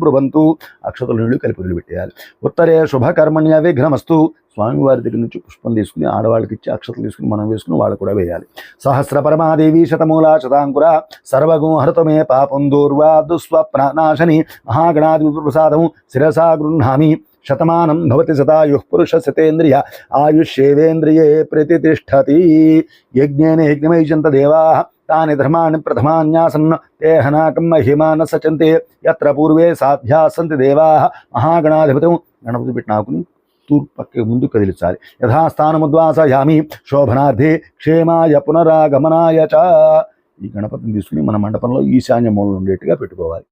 ब्रुवन्तु. అక్షతలు నీళ్లు కలిపి వదిలిపెట్టేయాలి. ఉత్తరే శుభకర్మణ్య విఘ్నమస్తు. స్వామివారి దగ్గర నుంచి పుష్పం తీసుకుని ఆడవాళ్ళకి ఇచ్చి అక్షతలు తీసుకుని మనం వేసుకుని వాళ్ళు కూడా వేయాలి. సహస్ర పరమాదేవి శతమూలా శతాంకుర సర్వగుణ హృతమే పాపం దూర్వా దుస్వప్నాశని మహాగణాధిపతి ప్రసాదం శిరసా గృహ్ణామి. శతమానం భవతి శతాయుః పురుష శతేంద్రియ ఆయుష్యేవేంద్రియే ప్రతితిష్ఠతి. యజ్ఞేన యజ్ఞమైజంత దేవాః తాని ధర్మాణి ప్రథమాన్యాసన్ తే హనాకం మహిమాన సచంతే యత్ర పూర్వే సాధ్యా సంతి దేవాః మహాగణాధిపతం. గణపతి పెట్టి నాకుని తూర్పు పక్క ముందు కదిలించాలి. యథాస్థానముద్వాసయామి శోభనార్థే క్షేమాయ పునరాగమనాయ చ. ఈ గణపతిని తీసుకుని మన మండపంలో ఈశాన్య మూలలో ఉండేట్టుగా పెట్టుకోవాలి.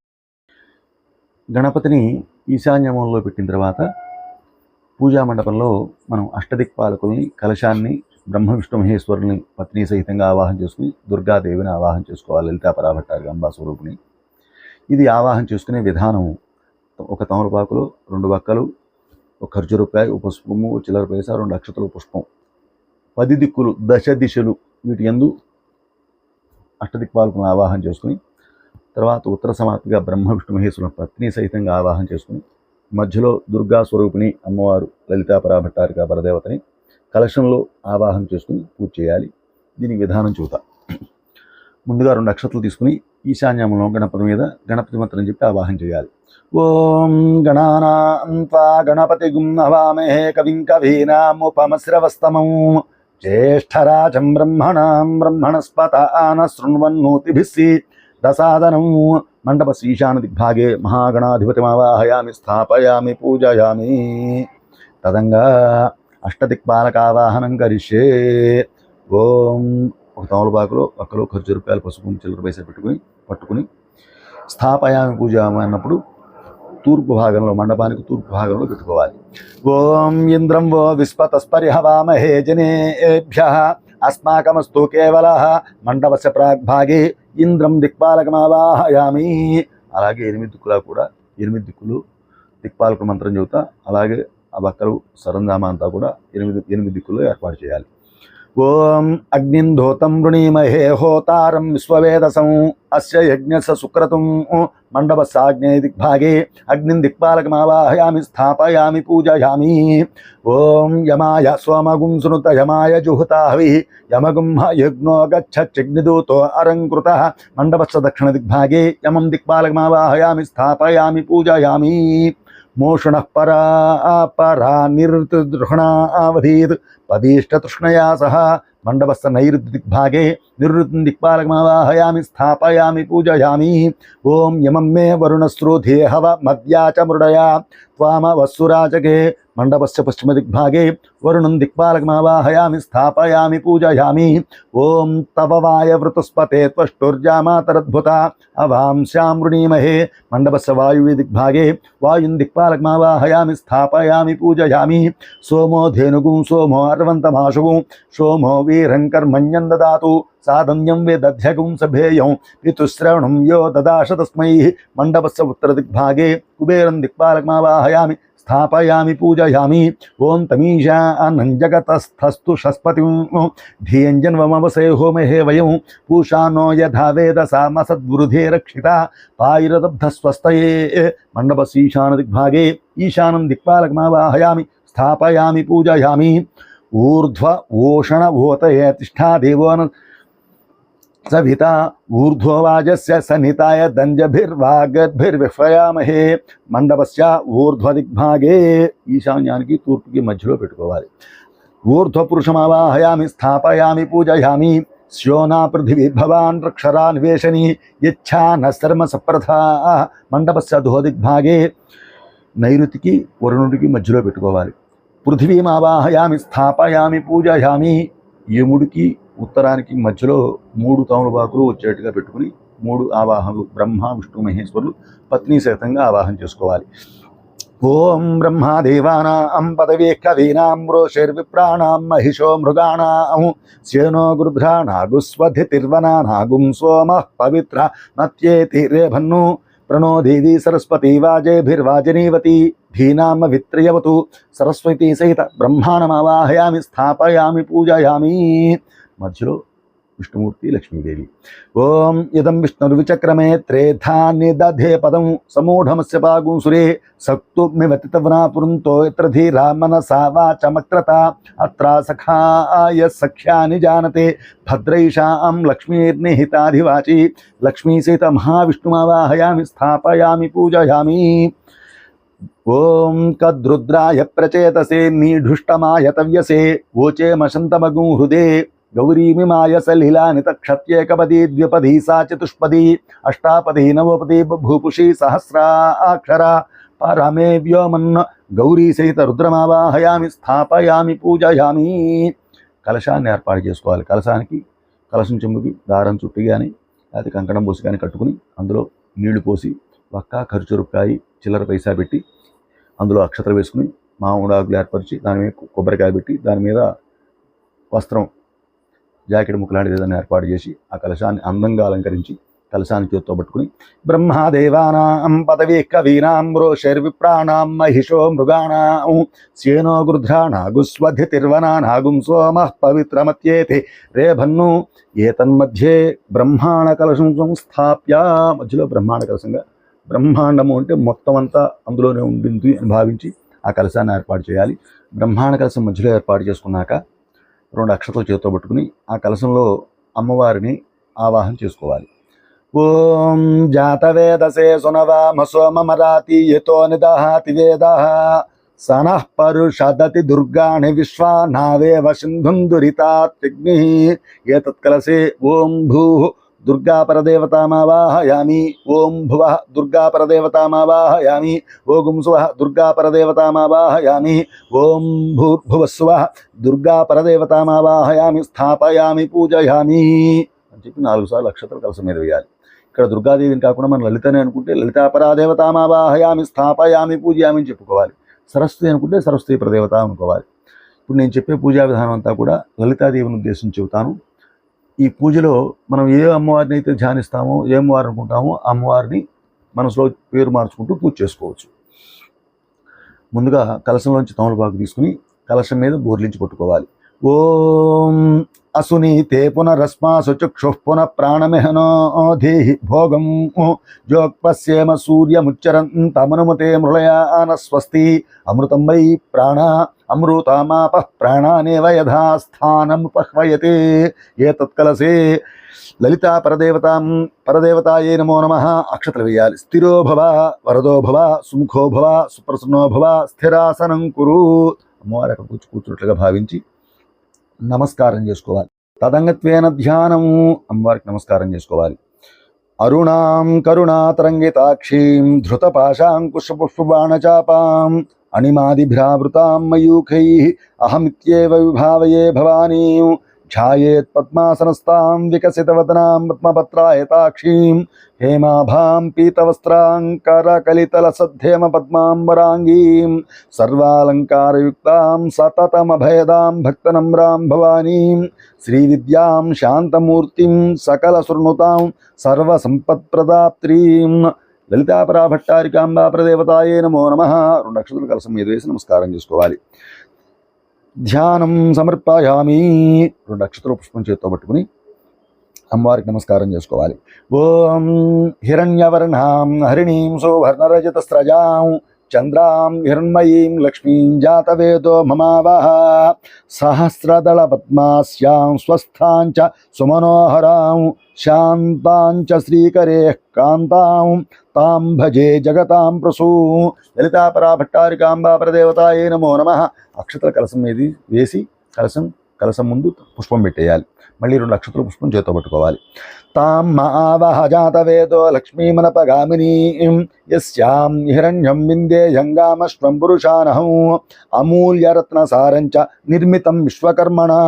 గణపతిని ఈశాన్య మూలలో పెట్టిన తర్వాత పూజా మండపంలో మనం అష్టదిక్పాలకుల్ని, కలశాన్ని, బ్రహ్మ విష్ణు మహేశ్వరుని పత్ని సహితంగా ఆవాహన చేసుకుని దుర్గాదేవిని ఆవాహన చేసుకోవాలి. లలితా పరాభట్టారి అంబా స్వరూపిణి. ఇది ఆవాహన చేసుకునే విధానం. ఒక తమలపాకులు, 2 వక్కలు, ఒక ఖర్జూరకాయ, ఒక పుష్పము, చిల్లర పైస, 2 అక్షతలు, పుష్పం, 10 దిక్కులు, 10 దిశలు వీటి యందు అష్టదిక్పాలకులను ఆవాహన చేసుకుని తర్వాత ఉత్తర సమాప్తిగా బ్రహ్మ విష్ణు మహేశ్వరుని పత్ని సహితంగా ఆవాహన చేసుకుని మధ్యలో దుర్గా స్వరూపిణి అమ్మవారు లలితా పరాభట్టారిక పరదేవతని కలశంలో ఆవాహన చేసుకుని పూజ చేయాలి. దీనికి విధానం చూద్దాం. ముందుగా 2 అక్షతలు తీసుకుని ఈశాన్యంలో గణపతి మీద గణపతి మంత్రం చెప్పి ఆవాహన చేయాలి. ఓం గణానాం త్వా గణపతిగుం హవామహే కవిం కవీనాముపమశ్రవస్తమం జ్యేష్ఠరాజం బ్రహ్మణాం బ్రహ్మణస్పత ఆన శృణ్వన్నోతిభిస్సి దసాదనం. మండపస్ ఈశాన దిగ్భాగే మహాగణాధిపతిమావాహయామి స్థాపయామి పూజయామి. తదంగా అష్టదిక్పాలకావాహనం కరిష్యే. ఓం ఒక తమలపాకులో ఒక్కలో ఖర్జూరకాయలు, పసుపు, చిల్లర పైసలు పట్టుకుని స్థాపయామి పూజయామి అన్నప్పుడు తూర్పు భాగంలో, మండపానికి తూర్పు భాగంలో పెట్టుకోవాలి. ఓం ఇంద్రం వో విస్పతస్పరిహవామహే జనేభ్యః అస్మాకమస్తు కేవలః మండపస్య ప్రాగ్భాగే ఇంద్రం దిక్పాలకమావాహయామి. అలాగే 8 దిక్కులా కూడా 8 దిక్కులు దిక్పాలక మంత్రం చెబుతా అలాగే ఆ బక్కలు సరంజామా అంతా కూడా 8 దిక్కుల్లో ఏర్పాటు చేయాలి. ఓం అగ్నిం ధోతం వృణీమహే హోతారం విశ్వవేదసం అస్య యజ్ఞస్య సుక్రతుం మండపస్యాగ్నే దిగ్భాగే అగ్నిం దిక్పాలకమావాహయామి స్థాపయామి పూజయామి. ఓం యమాయ సోమగుం సునుత యమాయ జుహుతాహవి యమగుం యజ్ఞో గచ్చగ్నిదూతో అలంకృతః మండపస్య దక్షిణ దిగ్భాగే యమం దిక్పాలకమావాహయామి స్థాపయామి పూజయామి. మోషణ పరా నిర్దృహణావధీత్ పదీష్టతృష్ణయా సహ మండపస్య నైరుతి దిగ్భాగే నివృత్తి దిక్పాలకమావాహయామి స్థాపయామి పూజయామి. ఓం యమం మే వరుణశ్రోధే హవ మద్యా చ మృడయా త్వామవస్సురాజకే మండపస్య పశ్చిమ దిగ్భాగే వరుణం దిక్పాలకమావాహయామి స్థాపయామి పూజయామి. ఓం తవ వాయవృతుస్పతే త్వష్టుర్జామాతరద్భుత అవాంశాం వృణీమహే మండపస్య వాయువ్య దిగ్భాగే వాయుం దిక్పాలకమావాహయామి స్థాపయామి పూజయామి. సోమో ధేనుగుం సోమో అర్వంతమాశుగుం సోమో వీరం కర్మణ్యం దదాతు సాధన్యం వేదధ్యగుం సభేయం పితుశ్రవణం యో దదాశ తస్మై. మండపస్య ఉత్తర దిగ్భాగే కుబేరం దిక్పాలకమావాహయామి స్థాపయామి పూజయామి. ఓం తమీశానం జగతస్థస్తు షస్పతిం ధియంజన్వమవసే హోమహే వయం పూషానో యథా వేదసామసద్వృధే రక్షిత పాయిరదబ్ధస్వస్తయే. మండపస్య ఈశాన దిగ్భాగే ఈశానం దిక్పాలకమావాహయామి స్థాపయామి పూజయామి. ఊర్ధ్వ ఓషణ ఊతయే తిష్టా దేవోన సవిత ఊర్ధ్వవాజస్య సన్నితాయ దంజభిర్వాగద్భిర్విహ్వయామహే. మండపస్య ఊర్ధ్వదిగ్భాగే, ఈశాన్యానికి తూర్పుకి మధ్యలో పెట్టుకోవాలి. ఊర్ధ్వపురుషమావాహయామి స్థాపయామి పూజయామి. స్యోనా పృథివీర్భవాన్ రక్షరాన్వేషణి యచ్ఛా నర్మ సప్రథా. మండపస్య ధోదిగ్భాగే, నైరుతికి వరుణుడికి మధ్యలో పెట్టుకోవాలి. పృథివీమావాహయామి స్థాపయామి పూజయామి. యముడికి ఉత్తరానికి మధ్యలో 3 తమలపాకులు వచ్చేట్టుగా పెట్టుకుని 3 ఆవాహనలు బ్రహ్మ విష్ణు మహేశ్వరులు పత్ని సహితంగా ఆవాహన చేసుకోవాలి. ఓం బ్రహ్మాదేవానాం పదవే కవీనాం రోషైర్విప్రాణాం మహిషో మృగాణాం స్యేనో గృధ్రానాగుస్వధితిర్వనానాగుం సోమః పవిత్ర మత్యేతి రేభన్ను ప్రణో దేవీ సరస్వతి వాజేభిర్వాజనీవతి ధీనామ విత్రయవతు. సరస్వతి సహిత బ్రహ్మాణమావాహయామి స్థాపయామి పూజయామి. మధ్యలో విష్ణుమూర్తి లక్ష్మీదేవి. ఓం ఇదం విష్ణుర్విచక్రమే త్రేధాన్ని దధే పదం సమూఢమస్య పాగుంసురే సక్తుమివతితవనా పురంతో ఇత్ర ధీరా మనసా వాచమక్రత అత్ర సఖాయ సఖ్యాని జానతే భద్రైషాం లక్ష్మీర్నిహితాధివాచి. లక్ష్మీసహిత మహావిష్ణుమావాహయామి స్థాపయామి పూజయామి. ఓం కద్రుద్రాయ ప్రచేతసే నీఢుష్టమాయ తవ్యసే ఓచేమశంతమగుం హృదే గౌరీమిమాయ సలీలాని తక్షత్యేకపదీ ద్విపదీ సా చతుష్పదీ అష్టాపదీ నవపదీ భూపుషీ సహస్రాక్షర పరమే వ్యోమన్న గౌరీ సహిత రుద్రమావాహయామి స్థాపయామి పూజయామి. కలశాన్ని ఏర్పాటు చేసుకోవాలి. కలశానికి కలశం చెంబుకి దారం చుట్టి కానీ లేకపోతే కంకణం పోసి కానీ కట్టుకుని అందులో నీళ్లు పోసి వక్క ఖర్చురుకాయ చిల్లర పైసా పెట్టి అందులో అక్షతలు వేసుకుని మామిడాకులు ఏర్పరిచి దాని మీద కొబ్బరికాయ పెట్టి దాని మీద వస్త్రం జాకెట్ ముక్క లాంటిది ఏదైనా ఏర్పాటు చేసి ఆ కలశాన్ని అందంగా అలంకరించి కలశాన్ని చేత్తో పట్టుకుని బ్రహ్మాదేవానాం పదవీ కవీనాం రోషైర్విప్రాణాం మహిషో మృగాణాం స్యేనో గృధ్రానాగుస్వధితిర్వనానాగుం సోమః పవిత్రమత్యేతి రేభన్ను ఏతన్మధ్యే బ్రహ్మాండ కలశం సంస్థాప్య. మధ్యలో బ్రహ్మాండ కలశంగా, బ్రహ్మాండము అంటే మొత్తం అంతా అందులోనే ఉండింది అని భావించి ఆ కలశాన్ని ఏర్పాటు చేయాలి. బ్రహ్మాండ కలశం మధ్యలో ఏర్పాటు చేసుకున్నాక 2 అక్షతలు చేతితో పట్టుకుని ఆ కలశంలో అమ్మవారిని ఆవాహన చేసుకోవాలి. ఓం జాతవేదసే సునవామ సోమమరాతి యతో నిదహాతి వేదః సనః పరుషదతి దుర్గాణి విశ్వానావేవ సింధుం దురితాత్యగ్నిః. ఏతత్ కలశే ఓం భూః దుర్గా పరదేవతామావాహయామి. ఓం భువః దుర్గా పరదేవతామావాహయామి. ఓం సువః దుర్గా పరదేవతామావాహయామి. ఓం భూర్భువస్సువః దుర్గా పరదేవతామావాహయామి స్థాపయామి పూజయామి అని చెప్పి 4 సార్లు అక్షతలు కలశం మీద వేయాలి. ఇక్కడ దుర్గాదేవిని కాకుండా మనం లలితనే అనుకుంటే లలితా పరాదేవతామావాహయామి స్థాపయామి పూజయామి అని చెప్పుకోవాలి. సరస్వతి అనుకుంటే సరస్వతి ప్రదేవత అనుకోవాలి. ఇప్పుడు నేను చెప్పే పూజా విధానం అంతా కూడా లలితాదేవిని ఉద్దేశించి చెబుతాను. ఈ పూజలో మనం ఏ అమ్మవారిని అయితే ధ్యానిస్తామో, ఏ అమ్మవారు అనుకుంటామో ఆ అమ్మవారిని మనసులో పేరు మార్చుకుంటూ పూజ చేసుకోవచ్చు. ముందుగా కలశంలోంచి తమలపాకు తీసుకుని కలశం మీద బోర్లించి కొట్టుకోవాలి. ఓం అసునీతే పునరస్మాసు చక్షుః పునః ప్రాణమిహనో దేహి భోగం జోక్పశ్యేమ సూర్యముచ్చరంతమనుమతే మృళయాన స్వస్తి. అమృతం వై ప్రాణ అమృతమాపః ప్రాణానేవ యథా స్థానముపహ్వయతే. ఏతత్కలశే లలితా పరదేవతాయే నమో నమః అక్షతలు వేయాలి. స్థిరో భవ వరదో భవ సుముఖో భవ సుప్రసన్నో భవ స్థిరాసనం కురు. అమ్మవారి అక్కడ కూర్చున్నట్లుగా భావించి నమస్కారం చేసుకోవాలి. తదంగత్వేన ధ్యానము అమ్మవారికి నమస్కారం చేసుకోవాలి. అరుణాం కరుణాతరంగితాక్షీం ధృతపాశాంకుశపుష్పబాణచాపాం అణిమాదిభ్రావృతాం మయూఖైః అహమిత్యేవ విభావయే భవానీం ఛాయేత్ పద్మాసనస్తాం వికసితవదనాం పద్మపత్రాయతాక్షీం హేమాభాం పీతవస్త్రాంకరకలితలసద్ధేమ పద్మాంబరాంగీం సర్వాలంకారయుక్తాం సతతమభయదాం భక్తనమ్రాం భవానీం శ్రీవిద్యాం శాంతమూర్తిం సకలశృణుతాం సర్వసంపత్ప్రదాప్త్రీం. లలితాపరాభట్టారికాంబా ప్రదేవతాయే నమో నమః. 2 అక్షతలు కలశం మీద వేసి నమస్కారం చేసుకోవాలి. ధ్యానం సమర్పయామి. 2 అక్షతలు పుష్పం చేత్తో పట్టుకుని అమ్మవారికి నమస్కారం చేసుకోవాలి. ఓం హిరణ్యవర్ణాం హరిణీం సువర్ణరజతస్రజాం చంద్రాం హిరణ్మయీం లక్ష్మీం జాతవేదో మమావహ సహస్రదళ పద్మాస్యాం స్వస్థాంచ సుమనోహరాం శాంతాంచ శ్రీకరే కాంతాం తాం భజే జగతాం ప్రసూ. లలితాపరా భట్టారికాంబా ప్రదేవతాయే నమో నమః. అక్షతల కలసం మీద వేసి కలసం ముందు పుష్పం పెట్టేయాలి. మళ్ళీ 2 అక్షతలు పుష్పం చేతితో పట్టుకోవాలి. తాం మావహ జాతవేదో లక్ష్మీమనపగామినీం యస్యాం హిరణ్యం విందేయంగామశ్వం పురుషానహం అమూల్యరత్నసారంచ నిర్మితం విశ్వకర్మణా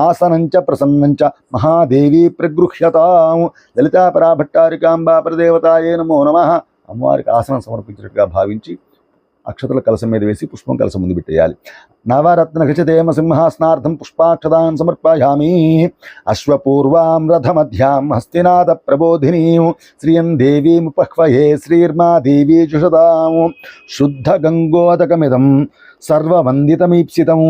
ఆసనంచ ప్రసన్నంచ మహాదేవీ ప్రగృహ్యతాం. లలితాపరా భట్టారికాంబా ప్రదేవతాయే నమో నమః. అమ్మవారికి ఆసనం సమర్పించినట్టుగా భావించి అక్షతల కలసం మీద వేసి పుష్పం కలసం ముందు పెట్టేయాలి. నవరత్నఖచితేమ సింహాసనార్థం పుష్పాక్షతాన్ సమర్పయామి. అశ్వపూర్వాం రథమధ్యాం హస్తినాద ప్రబోధినీం శ్రియం దేవీముపహ్వయే శ్రీర్మా దేవీ జుషదాం. శుద్ధ గంగోదకమిదం సర్వవందితమీప్సితం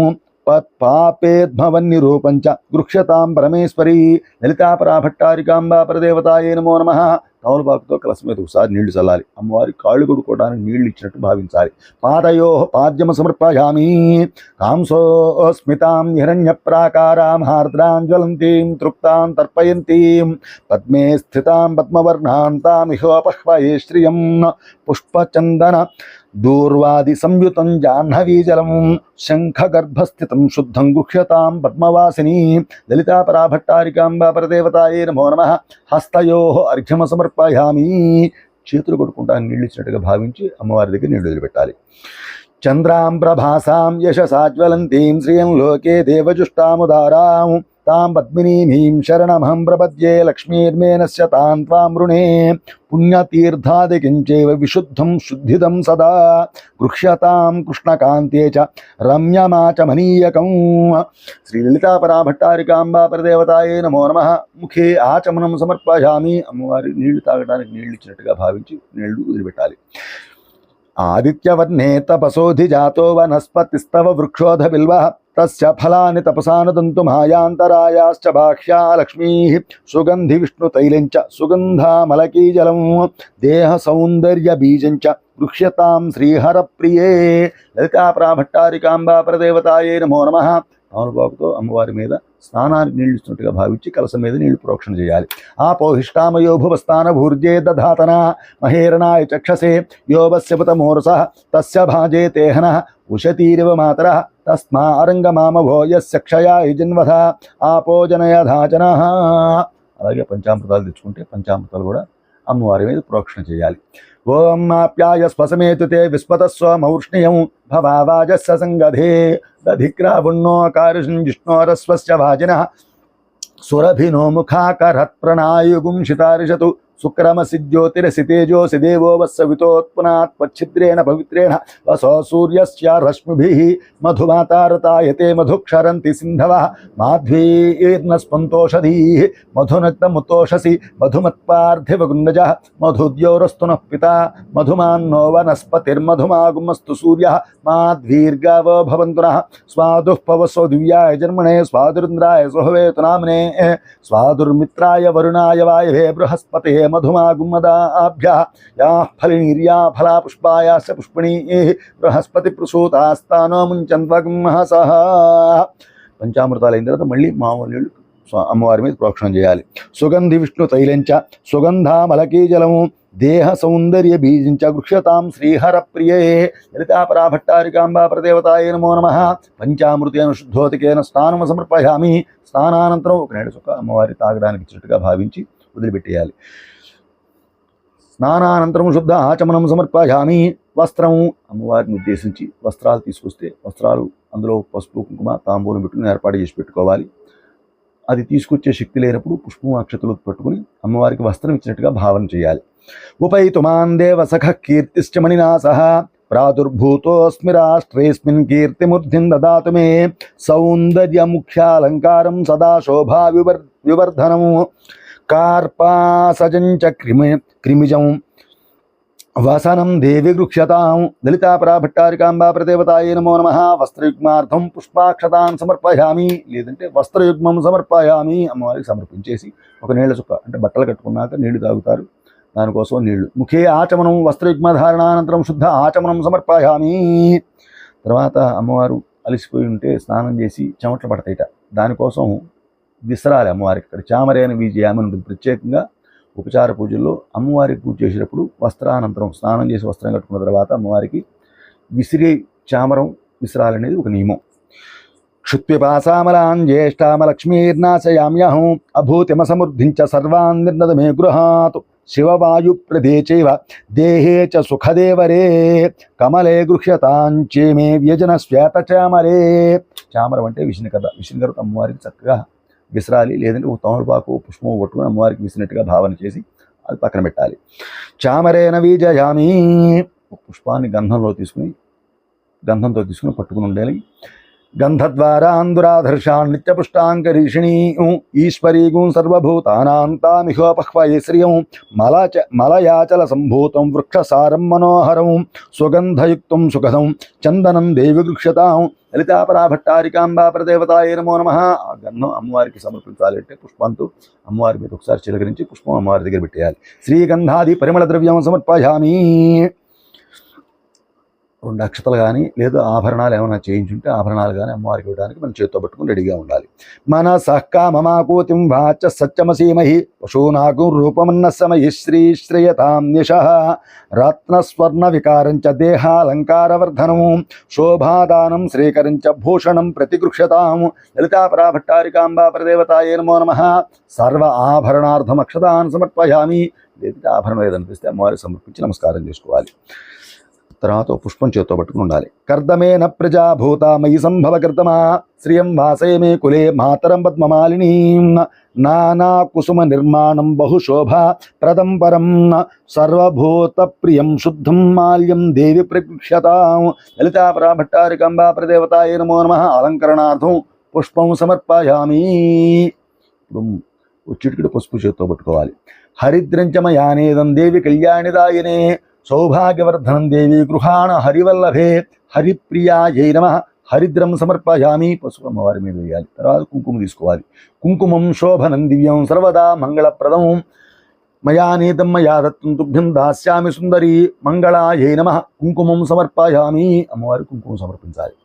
పాపేద్భవన్నిరూపంచ గృహ్యతాం పరమేశ్వరీ. లలితాపరా భట్టారికాంబా ప్రదేవతాయే నమో నమః. తమలపాకుతో కలసం మీద ఒకసారి నీళ్లు చల్లాలి. అమ్మవారి కాళ్ళు కొడుకోవడానికి నీళ్లు ఇచ్చినట్టు భావించాలి. పాదయో పాద్యమ సమర్పయామి. కాంసోస్మితాం హిరణ్య ప్రాకారాం హార్ద్రాం జ్వలంతీం తృప్తాం తర్పయంతీం పద్మే స్థితాం పద్మవర్ణాంతామిహోపహ్వయే శ్రియం. పుష్పచందన దూర్వాది సంయుతం జాహ్నవీజలం శంఖగర్భస్థితం శుద్ధం గుహ్యతాం పద్మవాసిని. లలితాపరా భట్టారికాంబా ప్రదేవతాయే నమో నమః. హస్తయో అర్ఘ్యమ సమర్పయామి. చేతులు కొట్టుకుంటా నీళ్ళు ఇచ్చినట్టుగా భావించి అమ్మవారి దగ్గర నీళ్లు వదిలిపెట్టాలి. చంద్రాం ప్రభాసాం యశసాజ్వలంతీం శ్రియం లోకే దేవజుష్టాముదారాం తాం పద్మినీమీం శరణమహం ప్రపద్యే లక్ష్మీర్మేనస్య తాం త్వాం రుణే. పుణ్యతీర్థాదికించైవ విశుద్ధం శుద్ధిదం సదా గృహ్యతాం కృష్ణకాంతే చ రమ్యమాచమనీయకం. శ్రీ లలితాపరా భట్టారికాంబా ప్రదేవతాయే నమో నమః. ముఖే ఆచమనం సమర్పయామి. అమ్మవారి నీళ్లు తాగడానికి నీళ్లు ఇచ్చినట్టుగా భావించి నీళ్లు వదిలిపెట్టాలి. ఆదిత్యవర్ణే తపసోధి జాతో వనస్పతిస్తవ వృక్షోధ బిల్వః తస్య ఫలాని తపసానదంతు మాయాంతరాయాశ్చ బాహ్యా లక్ష్మీః సుగంధి విష్ణు తైలంచ సుగంధామలకీజలం దేహ సౌందర్య బీజంచ గృహ్యతాం శ్రీహర ప్రియే. లలితాపరా భట్టారికాంబా ప్రదేవతాయే నమో నమః. తమలపాకుతో అమ్మవారి మీద స్నానానికి నీళ్లు ఇస్తున్నట్టుగా భావించి కలసం మీద నీళ్లు ప్రోక్షణ చేయాలి. ఆపోహిష్టామయో భువస్థాన భూర్జే దధాతన మహేరణాయ చక్షసే యోవస్యపుతమోరసః తస్య భాజే తేహనః ఉషతీరివ మాతరః తస్మా అరంగమామభో యస్య క్షయాయ జన్వధ ఆపోజనయధాచనః. అలాగే పంచామృతాలు తెచ్చుకుంటే పంచామృతాలు కూడా అమ్మవారి మీద ప్రోక్షణ చేయాలి. ఓం ఆప్యాయ స్వసమేతు తే విస్పతస్వమౌష్ణియం భవావాజస్య సంగధే దధిక్రావుణ్ణోకారుషం జిష్ణోరస్వస్య వాజినః సురభినో ముఖాకరత్ ప్రణాయుగుం శితారిషతు శుక్రమసి జ్యోతిరసి తేజోసి దేవో వత్సవితోత్పునాత్ పచ్చిద్రేణ పవిత్రేణ వసో సూర్యస్య రశ్మిభిః మధుమాతారతాయతే మధుక్షరంతి సింధవః మాధ్వీర్న స్పంతోషధీః మధునగ్నముతోషసి మధుమత్పార్థివగుండజః మధుద్యోరస్తునః పితా మధుమాన్నో వనస్పతిర్మధుమాగుమస్తు సూర్యః మాధ్వీర్గావో భవంతు నః స్వాదుః పవసో దివ్యాయ జన్మనే స్వాదురింద్రాయ సుహవేతు నామ్నే స్వాదుర్మిత్రాయ వరుణాయ వాయవే బృహస్పతే మధుమాగుమదాభ్యః యాః ఫలినీర్యా ఫలా పుష్పాయాస్య పుష్పిణీః బృహస్పతి ప్రసూతాస్తానో ముంచన్వగ్మహసః. పంచామృతాలు అయిన తర్వాత మళ్ళీ మామూలు నీళ్ళు అమ్మవారి మీద ప్రోక్షణ చేయాలి. సుగంధి విష్ణు తైలంచ సుగంధామలకీజలము దేహ సౌందర్య బీజించ గృహ్యతాం శ్రీహర ప్రియే. లలితాపరా భట్టారికాంబా ప్రదేవతాయే నమో నమః. పంచామృతేన శుద్ధోతికేన స్నానం సమర్పయామి. స్నానానంతరం ఒక నీళ్ళ చుక్క అమ్మవారి తాగడానికి ఇచ్చినట్టుగా భావించి వదిలిపెట్టేయాలి. స్నానానంతరం శుద్ధ ఆచమనం సమర్పయామి. వస్త్రము అమ్మవారిని ఉద్దేశించి వస్త్రాలు తీసుకొస్తే వస్త్రాలు అందులో పసుపు కుంకుమ తాంబూలం పెట్టుకుని ఏర్పాటు చేసి పెట్టుకోవాలి. అది తీసుకొచ్చే శక్తి లేనప్పుడు పుష్పం అక్షతలు పట్టుకుని అమ్మవారికి వస్త్రం ఇచ్చినట్టుగా భావన చేయాలి. ఉపైతుమాన్ దేవ సఖ కీర్తిశ్చ మణినాసః ప్రాదుర్భూతోస్మి రాష్ట్రేస్మిన్ కీర్తిమూర్ధిం దదాతు మే సౌందర్యముఖ్యాలంకారం సదా శోభా వివర్ధనం కార్పాసజంచ క్రిమిజం వసనం దేవి గృహ్యతాం. లలితాపరా భట్టారికాంబా ప్రదేవతాయే నమో నమః. వస్త్రయుగ్మార్థం పుష్పాక్షతాన్ సమర్పయామి. లేదంటే వస్త్రయుగ్మం సమర్పయామి. అమ్మవారికి సమర్పించేసి ఒక నీళ్ల చుక్క అంటే బట్టలు కట్టుకున్నాక నీళ్లు తాగుతారు. దానికోసం నీళ్లు. ముఖే ఆచమనం వస్త్రయుగ్మధారణానంతరం శుద్ధ ఆచమనం సమర్పయామి. తర్వాత అమ్మవారు అలసిపోయి ఉంటే స్నానం చేసి చెమట్లు పడతాయిట, దానికోసం విసరాలి అమ్మవారికి. ఇక్కడ చామరేన విజయామి ఉంటుంది. ప్రత్యేకంగా ఉపచార పూజల్లో అమ్మవారికి పూజ చేసేటప్పుడు వస్త్రానంతరం స్నానం చేసి వస్త్రం కట్టుకున్న తర్వాత అమ్మవారికి విసిరే చామరం విసరాలనేది ఒక నియమం. క్షుత్పిపాసామలాన్ జ్యేష్ఠామలక్ష్మీర్నాశయామ్యహం అభూతిమసమృద్ధించ సర్వాన్ నిర్ణద మే గృహాత్ శివవాయు ప్రదే చైవ దేహే చ సుఖదేవరే కమలే గృహ్యతాంచే మే వ్యజన శ్వేత చామరే. చామరం అంటే విష్ణుకథ. విష్ణుకథ అమ్మవారికి చక్కగా విసరాలి, లేదంటే ఒక తమలపాకు పుష్పం పట్టుకుని అమ్మవారికి విసినట్టుగా భావన చేసి అది పక్కన పెట్టాలి. చామరేన విజయామి. పుష్పాన్ని గంధంతో తీసుకుని పట్టుకుని ఉండాలి. గంధద్వారాందురాధర్షాన్ నిత్యపుష్టాంకరీషిణీ ఈశ్వరీగుం సర్వభూతానాం తామిహోపహ్వయే శ్రియం మలయాచల సంభూతం వృక్షసారం మనోహరం సుగంధయుక్తం సుఖదం చందనం దేవి గృహ్యతాం. లలితాపరాభట్టారికాంబా ప్రదేవతాయే నమో నమః. ఆ గంధం అమ్మవారికి సమర్పించాలి అంటే పుష్పంతో అమ్మవారి మీద ఒకసారి చిలకరించి పుష్పం అమ్మవారి దగ్గర పెట్టేయాలి. శ్రీగంధాది పరిమళ ద్రవ్యం సమర్పయామి. 2 అక్షతలు కానీ లేదా ఆభరణాలు ఏమైనా చేయించుంటే ఆభరణాలు కానీ అమ్మవారికి ఇవ్వడానికి మనం చేతితో పట్టుకుని రెడీగా ఉండాలి. మన సహకామమాకూతిం వాచ సత్యమసీమహి పశూనాకు రూపమన్న సమయి శ్రీ శ్రేయతాం నిశః రత్నస్వర్ణ వికారంచ దేహాలంకారవర్ధనం శోభాదానం శ్రీకరించ భూషణం ప్రతిగృహ్యతాం. లలితాపరాభట్టారికాంబా ప్రదేవతాయే నమో నమః. సర్వ ఆభరణార్థం అక్షతాన్ సమర్పయామి. లేదంటే ఆభరణం ఏదనిపిస్తే అమ్మవారికి సమర్పించి నమస్కారం చేసుకోవాలి. తర్వాత పుష్పం చేత్తో పట్టుకుని ఉండాలి. కర్దమేన ప్రజాభూత మయి సంభవ కర్దమా శ్రియం వాసయ మే కులే మాతరం పద్మమాలినీం నానా కుసుమ నిర్మాణం బహుశోభ ప్రదం పరం సర్వభూత ప్రియం శుద్ధం మాల్యం దేవి ప్రక్షతాం. లలితాపరాభట్టారికాంబా ప్రదేవతాయే నమో నమః. అలంకరణార్థం పుష్పం సమర్పయామి. ఇప్పుడు చిటికెడు పసుపు చేత్తో పట్టుకోవాలి. హరిద్రంచమయానేదం దేవి కళ్యాణిదాయనే సౌభాగ్యవర్ధనం దేవి గృహాణ హరివల్లభే హరిప్రియాయై నమః. హరిద్రం సమర్పయామి. పసుపు అమ్మవారి మీద వేయాలి. తర్వాత కుంకుమ తీసుకోవాలి. కుంకుమం శోభనం దివ్యం సర్వదా మంగళప్రదం మయానీతం మయా దత్తం తుభ్యం దాస్యామి సుందరి మంగళాయై నమః. కుంకుమం సమర్పయామి. అమ్మవారి కుంకుమం సమర్పించాలి.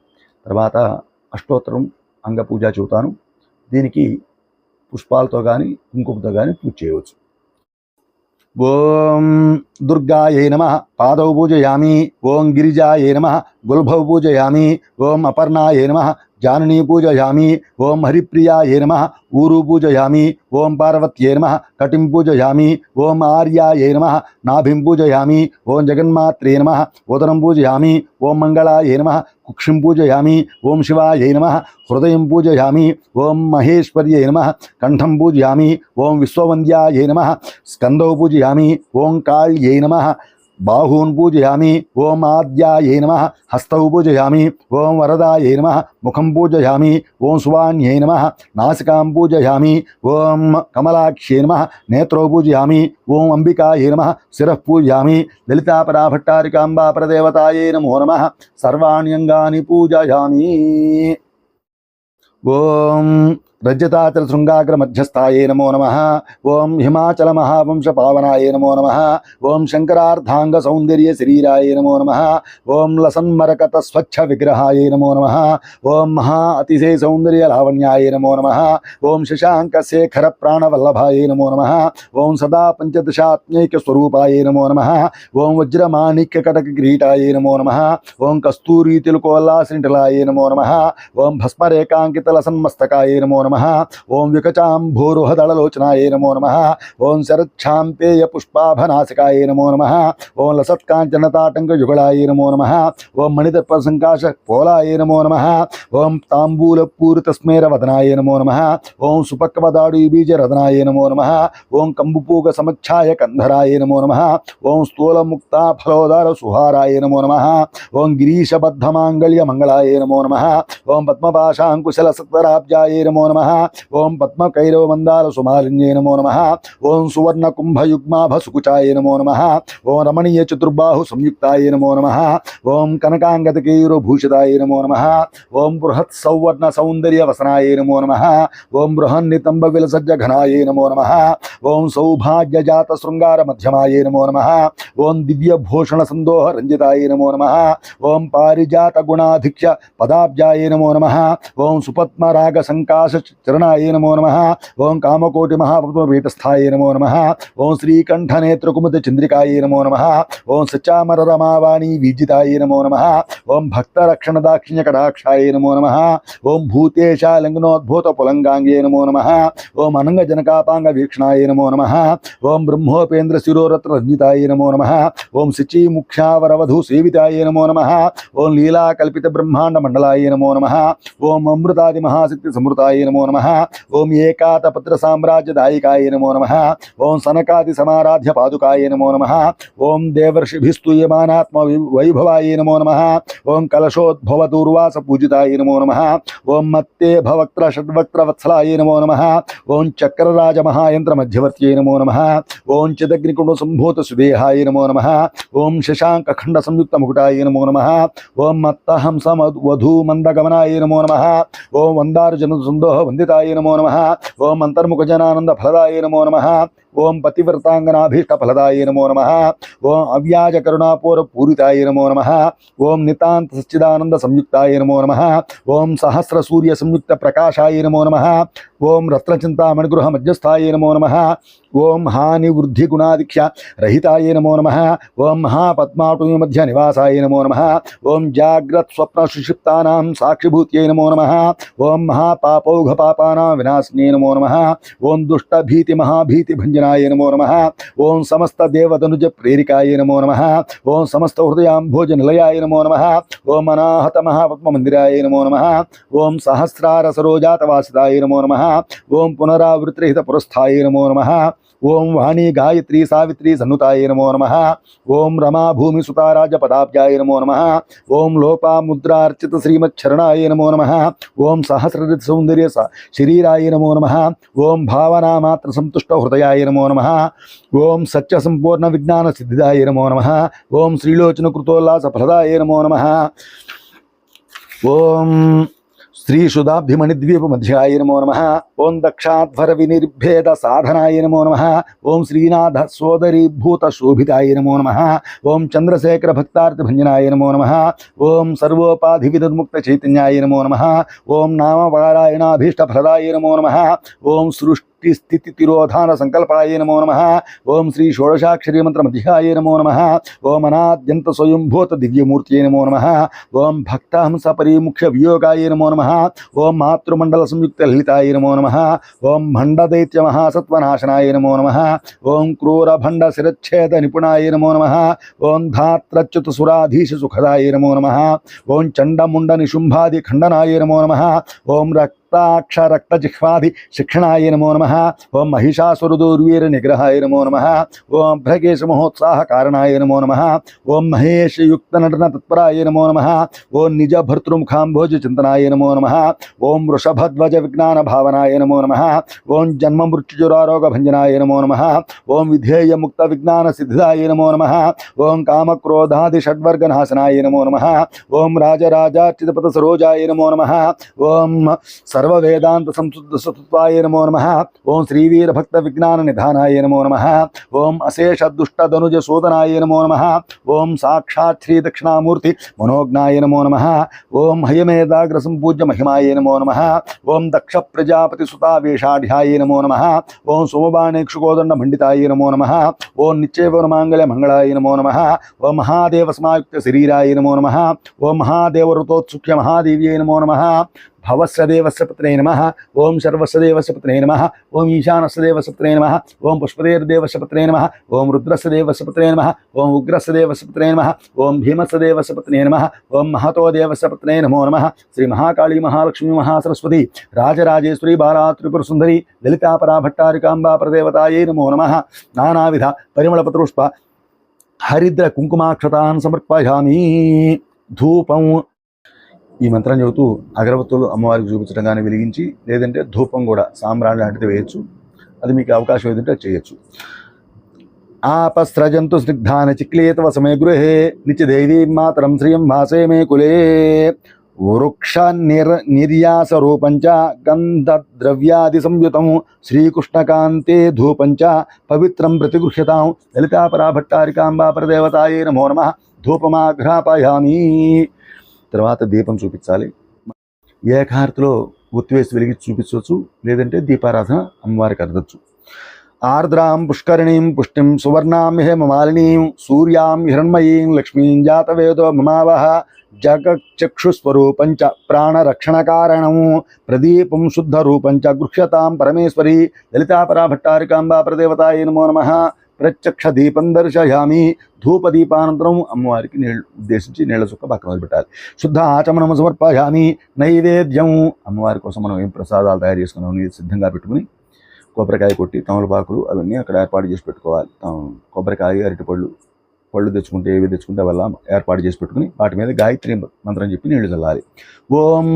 తర్వాత అష్టోత్తరం అంగపూజ చెబుతాను. దీనికి పుష్పాలతో కానీ కుంకుమతో కానీ పూజ చేయవచ్చు. ఓం దుర్గాయై నమః పాదౌ పూజయామి. ఓం గిరిజాయై నమః గుల్భౌ పూజయామి. ఓం అపర్ణాయై నమః జాననీ పూజయామి. ఓం హరిప్రియాయై నమః ఊరు పూజయామి. ఓం పార్వత్యై నమః కటిం పూజయామి. ఓం ఆర్యాయై నమః నాభిం పూజయామి. ఓం జగన్మాత్రే నమః ఉదరం పూజయామి. ఓం మంగళాయై నమః కుక్షిం పూజయామి. ఓం శివాయై నమః హృదయం పూజయామి. ఓం మహేశ్వర్యై నమః కంఠం పూజయామి. ఓం విశ్వవంద్యాయై నమః స్కందౌ పూజయామి. ఓం కాళ్యై నమః బాహూన్ పూజయామి. ఓం ఆద్యాయై నమః హస్తౌ పూజయామి. ఓం వరదాయై నమః ముఖం పూజయామి. ఓం సువాణ్యై నమః నాసికాం పూజయామి. ఓం కమలాక్ష్యై నమః నేత్రౌ పూజయామి. ఓం అంబికాయై నమః శిరః పూజయామి. లలితాపరాభట్టారికాంబా ప్రదేవతాయే నమో నమః. సర్వాణి అంగాని పూజయామి. ఓం రజతాచల శృంగాగ్ర మధ్యస్థాయే నమో నమః. ఓం హిమాచల మహావంశ పావనాయే నమో నమః. ఓం శంకరార్ధాంగ సౌందర్య శరీరాయ నమో నమః. ఓం లసన్మరకత స్వచ్ఛ విగ్రహాయ నమో నమః. ఓం మహా అతిశయ సౌందర్య లావణ్యాయ నమో నమః. ఓం శశాంక శేఖర ప్రాణవల్లభాయ నమో నమః. ఓం సదా పంచదశాత్మైక స్వరూపాయ నమో నమః. ఓం వజ్రమాణిక్య కటక కిరీటాయ నమో నమః. ఓం కస్తూరి తిలకోల్లాసింటలాయ నమో నమః. ఓం భస్మరేకాంకిత లసన్మస్తకాయ నమో నమః. ఓం వికచాంభోరుహదళలోచనాయ నమో నమః. ఓం శరచ్ఛాంపేయ పుష్పాభనాసికాయ నమో నమః. ఓం లసత్కాంచనతాటంక యుగళాయ నమో నమః. ఓం మణిదర్ప సంకాశ పోలాయ నమో నమః. ఓం తాంబూల పూరిత స్మేర వదనాయ నమో నమః. ఓం సుపక్వదాడు బీజ రదనాయ నమో నమః. ఓం కంబుపూగ సమచ్ఛాయ కంధరాయ నమో నమః. ఓం స్థూల ముక్త ఫలోదార సుహారాయ నమో నమః. ఓం గిరీశబద్ధ మాంగళ్య మంగళాయ నమో నమః. ఓం పద్మపాశాంకుశల సత్వరాబ్జాయ నమో నమః. नमः ओम पद्मकैरवमन्दारसुमालिन्ये नमो नमः ओम सुवर्णकुम्भयुग्माभसुकुचाय नमो नमः ओम रमणीयचतुर्बाहु संयुक्ताय नमो नमः ओम कनकांगतकेयूरभूषिताय नमो नमः ओम बृहत्सौवर्णसौन्दर्यवसनाय नमो नमः ओम बृहन्नितम्बविलसज्जघनाय नमो नमः ओम सौभाग्यजातशृङ्गारमध्यमाय नमो नमः ओम दिव्यभूषणसन्दोहरञ्जिताय नमो नमः ओम पारिजातगुणाधिक्य पदाब्जाय नमो नमः ओम सुपद्मरागसङ्काशचरणाय नमो नमः ओम कामकोटिमहापद्मपीठस्थाय नमो नमः ओम श्रीकण्ठनेत्रकुमुदचन्द्रिकाय नमो नमः ओम सचामररमावाणी विजिताय नमो नमः ओम भक्तरक्षणदाक्षिण्यकटाक्षाय नमो नमः ओम भूतेशालिङ्गनोद्भूतपुलङ्गाङ्गे नमो नमः ओम अनङ्गजनकापाङ्गवीक्षणाय नमो नमः ओम ब्रह्मोपेन्द्रशिरोरत्नरञ्जिताय नमो नमः ओम शुचिमुख्यावरवधूसेविताय नमो नमः ओम लीलाकल्पितब्रह्माण्डमण्डलाय नमो नमः ओम अमृतादिमहाशक्तिसमृताय नमो नमः ओम एकातपत्रसाम्राज्यदायिकाय नमो नमः ओम सनकादिसमाराध्यपादुकाय नमो नमः ओम देवर्षिभिस्तूयमानात्मवैभवाय नमो नमः ओम कलशोद्भवदूर्वासपूजिताय नमो नमः ओम मत्ते भवक्त्र षड्वक्त्रवत्सलाय नमो नमः ओम चक्रराजमहायन्त्रमध्यवर्त्यै नमो नमः ओम चिदग्निकुण्डसम्भूतसुदेहाय नमो नमः ओम शशाङ्कखण्डसंयुक्तमुकुटाय नमो नमः ओम मत्तहंसवधूमन्दगमनाय नमो नमः ओम वन्दारुजनसुन्दोहवन्दिताय नमो नमः ओम अन्तर्मुखजनानन्दफलदाय नमो नमः ओम पतिव्रतांगनाभीष्टफलदाय नमो नमः ओम अव्याजकरुणापूरपूरिताय नमो नमः ओम नितांत सच्चिदानंद संयुक्ताय नमो नमः ओम सहस्र सूर्य संयुक्त प्रकाशाय नमो नमः ओम रत्नचिंतामणिगृह मध्यस्थाय नमो नमः ओम हानिवृद्धि गुणादिख्या रहिताय नमो नमः ओम महापद्माटुमि मध्य निवासाय नमो नमः ओम जाग्रत् स्वप्न सुषिप्तानां साक्षिभूत्यै नमो नमः ओम महापापौघ पापानां विनाशिने नमो नमः ओम दुष्ट भीति महाभीति भंजनाय नमो नमः ओम समस्त देवतनुज प्रेरिकाय नमो नमः ओम समस्त हृदयाम्भोज निलयाय नमो नमः ओम अनाहत महापद्म मंदिराय नमो नमः ओम सहस्रार सरोजातवासिताय नमो नमः ओम पुनरावृत्तिरहित पुरस्थाय नमो नमः ओम वाणी गायत्री सावित्री सन्नुताय नमो नमः ओम रमा भूमि सुताराज पदाब्जाय नमो नमः ओम लोपा मुद्रार्चित श्रीमच्छरणाय नमो नमः ओम सहस्ररित सौंदर्य शरीराय नमो नमः ओम भावना मात्र संतुष्ट हृदयाय नमो नमः ओम सच्च संपूर्ण विज्ञान सिद्धिदाय नमो नमः ओम श्रीलोचन कृतोल्लास फलदाय नमो नमः ओम श्री सुधाब्धिमणिद्वीप मध्याय नमो नमः ओम दक्षाध्वर विनिर्भेद साधनाय नमो नमः ओम श्रीनाथ सोदरी भूत शोभिताय नमो नमः ओम चंद्रशेखर भक्तार्थ भंजनाय नमो नमः ओम सर्वोपाधि विदुर्मुक्त चैतन्याय नमो नमः ओम नाम पारायणाभीष्ट फलदाय नमो नमः ओम सृष्टि स्थिति तिरोधान संकल्पाय नमो नमः ओम श्री षोडशाक्षरी मंत्र मध्याय नमो नमः ओम अनाद्यंत स्वयंभूत दिव्यमूर्त्यै नमो नमः ओम भक्तहंस परिमुख्य वियोगाय नमो नमः ओम मातृमंडल संयुक्त ललिताय नमो नमः ओम भंडदैत्य महासत्वनाशनाय नमो नमः ओम क्रूर भंड शिरच्छेद निपुणाय नमो नमः ओम धात्रच्युत सुराधीश सुखदाय नमो नमः ओम चंडमुंड निशुंभादि खंडनाय नमो नमः ओम रक्तजिह्वादि शिक्षणाय नमो नमः ओम महिषासुरदूर्वीर निग्रहाय नमो नमः ओम भ्रकेश महोत्साह कारणाय नमो नमः ओम महेश युक्त नटन तत्पराय नमो नमः ओम निज भर्तृमुखाम्भोज चिंतनाय नमो नमः ओम वृषभध्वज विज्ञान भावनाय नमो नमः ओम जन्म मृत्युजरारोग भंजनाय नमो नमः ओम विधेय मुक्त विज्ञान सिद्धिदाय नमो नमः ओम काम क्रोधादि षड्वर्ग नाशनाय नमो नमः ओम राजराजार्चितपद सरोजाय नमो नमः ओम सर्व वेदांत संशुद्ध सत्वाय नमो नमः ओम श्रीवीर भक्त विज्ञान निधानाय नमो नमः ओम अशेष दुष्ट धनुज शोधनाय नमो नमः ओम साक्षात् श्री दक्षिणामूर्ति मनोज्ञाय नमो नमः ओम हयमेदाग्र संपूज्य महिमाय नमो नमः ओम दक्ष प्रजापति सुतावेशाढ्याय नमो नमः ओम सोमबाणेक्षुकोदंड मंडिताय नमो नमः ओम निश्चयवरमांगल्य मंगलाय नमो नमः ओम महादेव समायुक्त शरीराय नमो नमः ओम महादेव ऋतोत्सुक्य महादेव्यै नमो नमः भवस्य देवस्य पत्ने नमः ओम सर्वस्य देवस्य पत्ने नमः ओम ईशानस्य देवस्य पत्ने नमः ओम पुष्पदेवस्य पत्ने नमः ओम रुद्रस्य देवस्य पत्ने नमः ओम उग्रस्य देवस्य पत्ने नमः ओम भीमस्य देवस्य पत्ने नमः ओम महतो देवस्य पत्ने नमो नमः श्री महाकाली महालक्ष्मी महासरस्वती राजराजेश्वरी बाला त्रिपुर सुंदरी ललिता परा भट्टारिकांबा प्रदेवतायै नमो नमः नानाविध परिमलपत्रुष्प हरिद्र कुंकुमाक्षतान् समर्पयामि धूपं ఈ మంత్రం చెబుతూ అగరబత్తులు అమ్మవారికి చూపించడం కానీ వెలిగించి, లేదంటే ధూపం కూడా సాంబ్రాణి లాంటిది వేయచ్చు. అది మీకు అవకాశం ఏదంటే చేయొచ్చు. ఆపస్రజంతు స్నిగ్ధాన చిక్లేత వసమే గృహే నిత్యదేవీ మాతరం శ్రియం వాసే మే కులే వృక్ష నిర్యాస రూపంచ గంధద్రవ్యాది సంయుతం శ్రీకృష్ణకాంతే ధూపంచ పవిత్రం ప్రతిగృహ్యతాం లలితాపరా భట్టారికాంబా పరదేవతాయే నమో నమః ధూపమాఘ్రాపయామి. తర్వాత దీపం చూపించాలి. ఏకార్తిలో ఒత్తివేసి వెలిగించి చూపించవచ్చు, లేదంటే దీపారాధన అమ్మవారికి అర్థచ్చు. ఆర్ద్రాం పుష్కరిణీం పుష్టిం సువర్ణాం హేమమాలినీం సూర్యాం హిరణ్మయీం లక్ష్మీం జాతవేదో మమావహ జగచ్చక్షుస్వరూపంచ ప్రాణరక్షణకారణం ప్రదీపం శుద్ధరూపంచ గృహ్యతాం పరమేశ్వరి లలితాపరా భట్టారికాంబా ప్రదేవతాయే నమో నమః. ప్రత్యక్ష దీపం దర్శయామి. ధూపదీపానంతరం అమ్మవారికి ఉద్దేశించి నీళ్ల చుక్క పక్కన పెట్టాలి. శుద్ధ ఆచమనం సమర్పయామి. నైవేద్యం అమ్మవారి కోసం మనం ఏం ప్రసాదాలు తయారు చేసుకున్నాం సిద్ధంగా పెట్టుకుని కొబ్బరికాయ కొట్టి తమలపాకులు అవన్నీ అక్కడ ఏర్పాటు చేసి పెట్టుకోవాలి. కొబ్బరికాయ అరటిపళ్ళు పళ్ళు తెచ్చుకుంటే ఏవి తెచ్చుకుంటే వల్ల ఏర్పాటు చేసి పెట్టుకుని వాటి మీద గాయత్రి మంత్రం చెప్పి నీళ్లు చల్లాలి. ఓం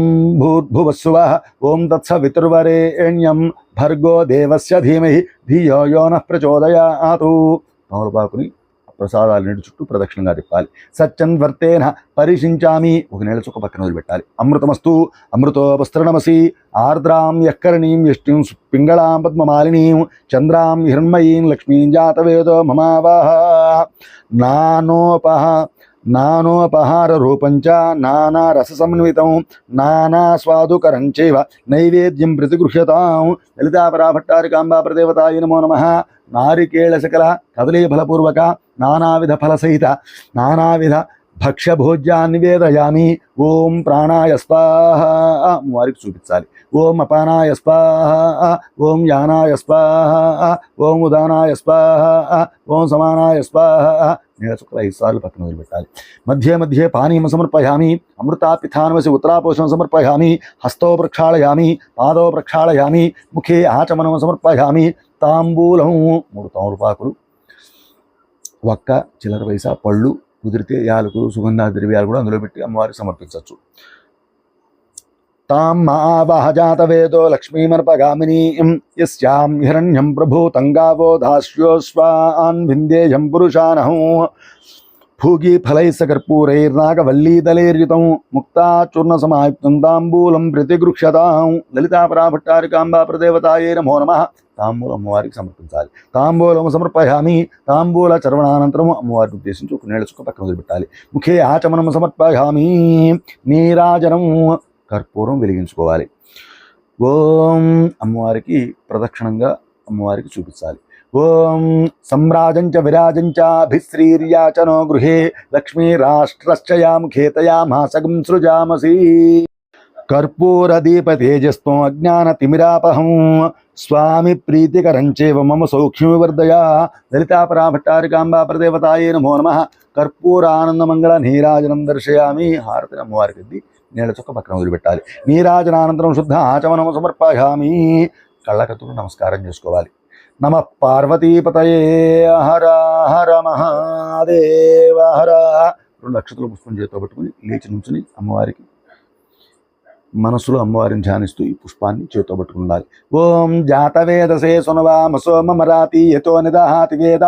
భూర్భువస్సువః ఓం తత్సవితుర్వరేణ్యం భర్గో దేవస్య ధీమహి ధియో యో నః ప్రచోదయాతు. తమలపాకుని ప్రసాదాలు నీటి చుట్టూ ప్రదక్షిణంగా తిప్పాలి. సత్యన్వర్తేన పరిశించామి. ఒక నీళ్ళ చుక్క పక్కన వదిలిపెట్టాలి. అమృతమస్తు అమృతోపస్త్రణమసి. ఆర్ద్రాం యక్కరణీం యష్టిం పింగళాం పద్మమాలినీం చంద్రాం హిరణ్మయీం లక్ష్మీం జాతవేదో మమావహ. నానోపహార రూపంచ నానా రససమన్వితం నానా స్వాదుకరం చైవ నైవేద్యం ప్రతిగృహ్యతాం లలితాపరా భట్టారికాంబా ప్రదేవతాయే నమో నమః. నారికేళ శకల కదలీఫలపూర్వక నానావిధ ఫలసహిత నానావిధ భక్ష్యభోజ్యాన్ని నివేదయామి. ఓం ప్రాణాయ స్వాహ వారికి చూపించాలి. ఓం అపానాయ స్వాహ ఓం యానాయ స్వాహ ఓం ఉదానాయ స్వాహ ఓం సమానాయ స్వాహ. నీళ్ళ చుక్కల 5 సార్లు పక్కన వదిలిపెట్టాలి. మధ్య మధ్య పానీయం సమర్పయామి. అమృతాపిథానమసి ఉత్తరాపోషణం సమర్పయామి. హస్తో ప్రక్షాళయామి. పాదో ప్రక్షాళయామి. ముఖే ఆచమనం సమర్పయామి. తాంబూలం 3 తమలపాకులు, ఒక్క చిల్లర పైసా, పళ్ళు, కుదిరితే యాలకులు సుగంధ ద్రవ్యాలు కూడా అందులో పెట్టి అమ్మవారికి సమర్పించవచ్చు. తాం మావహ జాతవేదో లక్ష్మీమర్పగామినీం యస్యాం హిరణ్యం ప్రభూతం గావో దాస్యోస్వాన్ విందేయం పురుషానహం భూగి ఫలైస్సకర్పూరైర్నాగవల్లీదలైర్యుతం ముక్తాచూర్ణ సమాయుక్తం తాంబూలం ప్రతిగృహ్యతాం లలితాపరా భట్టారికాంబా ప్రదేవతాయే నమో నమః. తాంబూలం అమ్మవారికి సమర్పించాలి. తాంబూలం సమర్పయామి. తాంబూల చర్వణానంతరం అమ్మవారిని ఉద్దేశించి ఒక నీళ్ళ చుక్క పక్కన వదిలిపెట్టాలి. ముఖే ఆచమనం సమర్పయామి. నీరాజనం కర్పూరం వెలిగించుకోవాలి. ఓం అమ్మవారికి ప్రదక్షిణంగా అమ్మవారికి చూపించాలి. ఓం సమ్రాజంచ విరాజంచ అభిశ్రీర్యాచనో గృహే లక్ష్మీ రాష్ట్రశ్చయాం ఖేతయామాసగం సృజామసి. కర్పూర దీప తేజస్వం అజ్ఞాన తిమిరాపహం స్వామి ప్రీతికరం చేవ మమ సౌఖ్యం వర్ధయ లలితాపరా భట్టారికాంబా ప్రదేవతాయే నమో నమః. కర్పూరానందమంగళ నీరాజనం దర్శయామి. హారతిని అమ్మవారికి నీళ్ళ చుక్క పక్కన వదిలిపెట్టాలి. నీరాజనానంతరం శుద్ధ ఆచమనం సమర్పయామి. కళ్ళకత్తులు నమస్కారం చేసుకోవాలి. నమ పార్వతీపతయే హర హర మహాదేవ హర. 2 అక్షతలు పుష్పం చేతితో పట్టుకుని లేచి నుంచుని అమ్మవారికి మనస్సులో అమ్మవారిని ధ్యానిస్తూ ఈ పుష్పాన్ని చేతితో పట్టుకుండాలి. ఓం జాతవేదసే సునవామసో మమరాతి యతో నిదహాతి వేద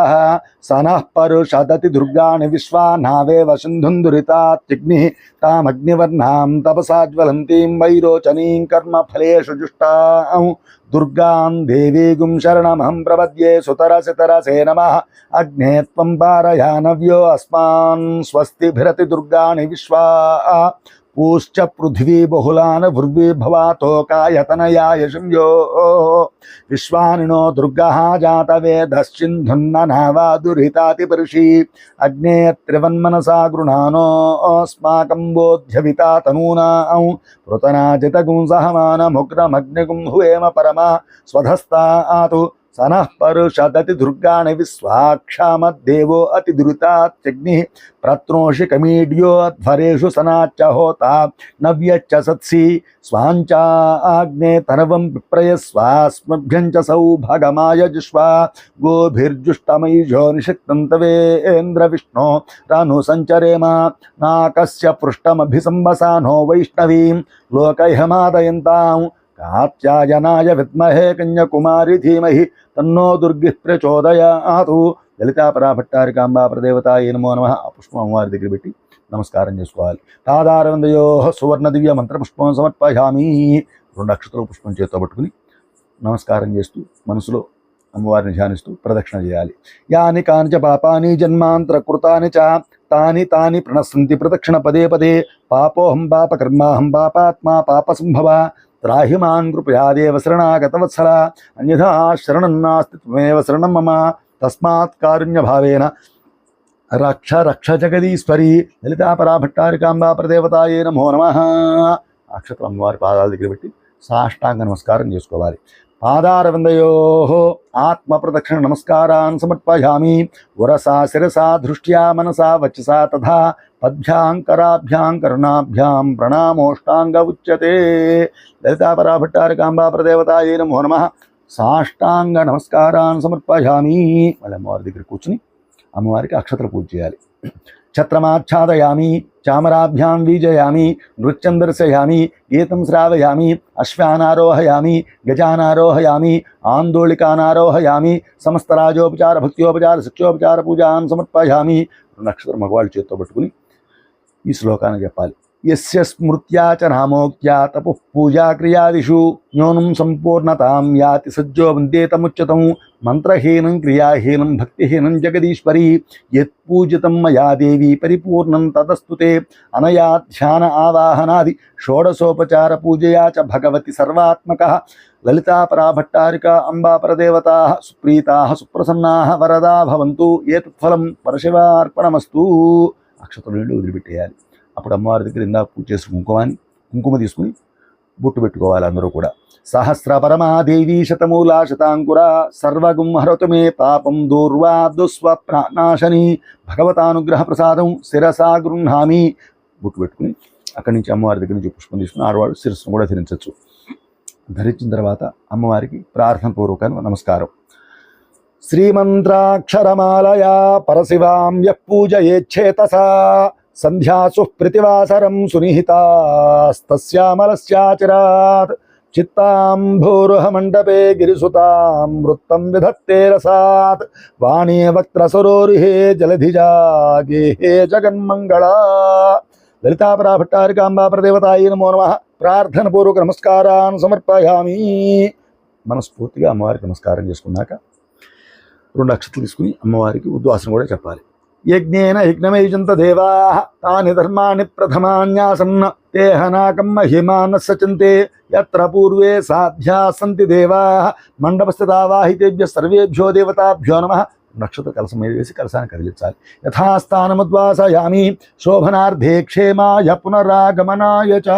సనః పరుషదతి దుర్గాణి విశ్వా నావేవ సింధుందురితాత్యగ్ని తామగ్నివర్ణాం తపసాజ్వలంతీం వైరోచనీం కర్మ ఫలేషు జుష్టాం దుర్గాం దేవీగుం శరణమహం ప్రపద్యే సుతరసితరసే నమః. అగ్నే త్వం పారయానవ్యో అస్మాన్ స్వస్తిభిరతి దుర్గాణి విశ్వా పూశ్చ పృథ్వీ బహుళాన భృద్వీ భవాతోకాయతనయాయ శంయో విశ్వానినో దుర్గః జాతవేదశ్చింధున్ననావాదురితాతి పరుషి అగ్నే త్రివన్మనసా గృణానో అస్మాకం బోధ్యవితా తనూనాం పృతనాజితగుం సహమానముగ్రమగ్నిగుం హువేమ పరమ స్వధస్తాతు సనః పరుషదతి దుర్గాణి విశ్వాక్షామద్దేవో అతి దురితాత్యగ్ని ప్రత్నోషి కమీడ్యో ధ్వరేషు సనాచ్చ హోత నవ్యచ్చ సత్సి స్వాంచాగ్నే తనవం విప్రయస్వాస్మభ్యం చ సౌభగమాయ జుష్వా గోభిర్జుష్టమైజో నిషక్తం తవేంద్ర విష్ణో రాను సంచరేమ నాకస్య పృష్టమభిసంవసానో వైష్ణవీం లోకైహమాదయంతాం కాత్యాయనాయ విద్మహే కన్యాకుమారి ధీమహి తన్నో దుర్గిః ప్రచోదయాతు. లలితాపరా భట్టారికాంబా ప్రదేవతాయే నమో నమః. ఆ పుష్పం అమ్మవారి దగ్గర పెట్టి నమస్కారం చేసుకోవాలి. పాదారవిందయో సువర్ణ దివ్య మంత్రపుష్పం సమర్పయామి. 2 అక్షతల పుష్పం చేతితో పట్టుకుని నమస్కారం చేస్తూ మనసులో అమ్మవారిని ధ్యానిస్తూ ప్రదక్షిణ చేయాలి. యాని కానిచ పాపాని జన్మాంతర కృతాని చ తాని తాని ప్రణశ్యంతి ప్రదక్షిణ పదే పదే. పాపోహం పాపకర్మాహం పాపాత్మా పాపసంభవ త్రాహి మాం కృపయాదేవ శరణాగతవత్సల. అన్యథా శరణం నాస్తి త్వమేవ శరణం మమ. తస్మాత్ కారుణ్యభావేన రక్ష రక్ష జగదీశ్వరి. లలితాపరా భట్టారికాంబా ప్రదేవతాయే నమో నమః. అక్షతలు అమ్మవారి పాదాల దగ్గర పెట్టి సాష్టాంగ నమస్కారం చేసుకోవాలి. పాదారవిందయో ఆత్మ ప్రదక్షిణ నమస్కారాన్ సమర్పయామి. ఉరసా శిరసా దృష్ట్యా మనసా వచసా తథా పద్భ్యాం కరాభ్యాం కరుణాభ్యాం ప్రణామోష్టాంగ ఉచ్యతే. లలితాపరా భట్టారికాంబా ప్రదేవతాయే నమో నమః. సాష్టాంగ నమస్కారాన్ సమర్పయామి. మళ్ళీ అమ్మవారి దగ్గర కూర్చుని అమ్మవారికి అక్షతలు పూజ చేయాలి. ఛత్రమాచ్ఛాదయామి, చామరాభ్యాం వీజయామి, నృత్యం దర్శయామి, గీతం శ్రావయామి, అశ్వానారోహయామి, గజానారోహయామి, ఆందోళికానారోహయామి, సమస్త రాజోపచార భక్త్యోపచార శిక్షోపచార పూజాన్ సమర్పయామి. 2 అక్షతలు మగవాళ్ళు చేత్తో పట్టుకుని ఈ శ్లోకాన్ని చెప్పాలి. యస్య స్మృత్యా చ నామోక్త్యా తపుః పూజా క్రియాదిషు న్యూనం సంపూర్ణతాం యాతి సజ్జో వందేతముచ్యతం. మంత్రహీనం క్రియాహీనం భక్తిహీనం జగదీశ్వరి. యత్పూజితం మయా దేవి పరిపూర్ణం తదస్తుతే. అనయా ధ్యాన ఆవాహనాది షోడశోపచార పూజయా చ భగవతి సర్వాత్మకః. లలితాపరా భట్టారికా అంబా ప్రదేవతా సుప్రీతా సుప్రసన్నా వరదా భవంతు. ఏతత్ఫలం పరశివార్పణమస్తు. అక్షతలు నీళ్ళు వదిలిపెట్టేయాలి. అప్పుడు అమ్మవారి దగ్గర ఇందాక పూజ చేసి కుంకుమ తీసుకుని బొట్టు పెట్టుకోవాలి అందరూ కూడా. సహస్రపరమాదేవీ శతమూలా శతాంకురా సర్వగుం హరతు మే పాపం దూర్వా దుస్వప్నాశని. భగవతానుగ్రహ ప్రసాదం శిరసా గృహ్ణామి. బొట్టు పెట్టుకుని అక్కడి నుంచి అమ్మవారి దగ్గర నుంచి పుష్పం తీసుకుని ఆడవాళ్ళు శిరస్సును కూడా ధరించవచ్చు. ధరించిన తర్వాత అమ్మవారికి ప్రార్థనపూర్వకంగా నమస్కారం. శ్రీమంత్రాక్షరమాలయా పరశివాం యః పూజయేచ్ఛేతసా సంధ్యాసు ప్రతివాసరం సునిహితాస్తస్యామలస్యాచిరాత్. చిత్తాంభోరుహమండపే గిరిసుతాం వృత్తం విధత్తే రసాత్. వాణీ వక్త్రసరోరిహే జలధిజా గేహే జగన్మంగళా. లలితాపరా భట్టారికాంబా ప్రదేవతాయే నమో నమః. ప్రార్థనపూర్వక నమస్కారాన్ని సమర్పయామి. మనస్ఫూర్తిగా అమ్మవారికి నమస్కారం చేసుకున్నాక 2 అక్షతలు తీసుకుని అమ్మవారికి ఉద్వాసన కూడా చెప్పాలి. యజ్ఞేన యజ్ఞమయుజంత దేవాః తాని ధర్మాణి ప్రథమాన్యాసన్న తేహనాకం మహిమాన సచంతే. యత్ర పూర్వే సాధ్యా సంతి దేవాః మండపస్థితా వాహితేభ్య సర్వేభ్యో దేవతాభ్యో నమః. నక్షత్ర కలసం మీద వేసి కలసాన్ని కదిలించాలి. యథాస్థానముద్వాసయామి శోభనార్థే క్షేమాయ పునరాగమనాయ చ.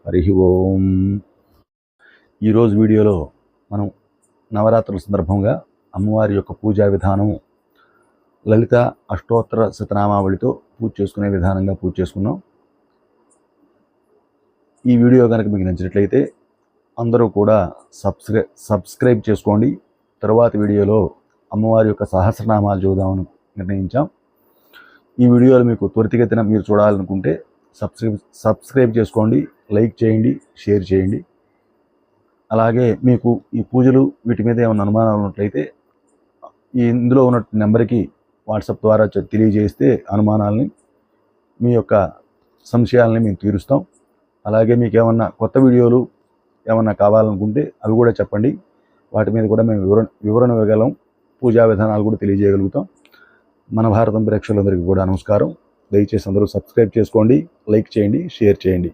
హరి ఓం. ఈరోజు వీడియోలో మనం నవరాత్రుల సందర్భంగా అమ్మవారి యొక్క పూజా విధానము లలిత అష్టోత్తర శతనామావళితో పూజ చేసుకునే విధానంగా పూజ చేసుకున్నాం. ఈ వీడియో కనుక మీకు నచ్చినట్లయితే అందరూ కూడా సబ్స్క్రైబ్ చేసుకోండి. తర్వాత వీడియోలో అమ్మవారి యొక్క సహస్రనామాలు చూద్దామని నిర్ణయించాం. ఈ వీడియోలు మీకు త్వరితగతిన మీరు చూడాలనుకుంటే సబ్స్క్రైబ్ చేసుకోండి, లైక్ చేయండి, షేర్ చేయండి. అలాగే మీకు ఈ పూజలు వీటి మీద ఏమైనా అనుమానాలు ఉన్నట్లయితే ఇందులో ఉన్న నెంబర్కి వాట్సాప్ ద్వారా తెలియజేస్తే అనుమానాలని మీ యొక్క సంశయాలని మేము తీరుస్తాం. అలాగే మీకు ఏమన్నా కొత్త వీడియోలు ఏమన్నా కావాలనుకుంటే అవి కూడా చెప్పండి. వాటి మీద కూడా మేము వివరణ ఇవ్వగలం. పూజా విధానాలు కూడా తెలియజేయగలుగుతాం. మన భారతం ప్రేక్షకులందరికీ కూడా నమస్కారం. దయచేసి అందరూ సబ్స్క్రైబ్ చేసుకోండి, లైక్ చేయండి, షేర్ చేయండి.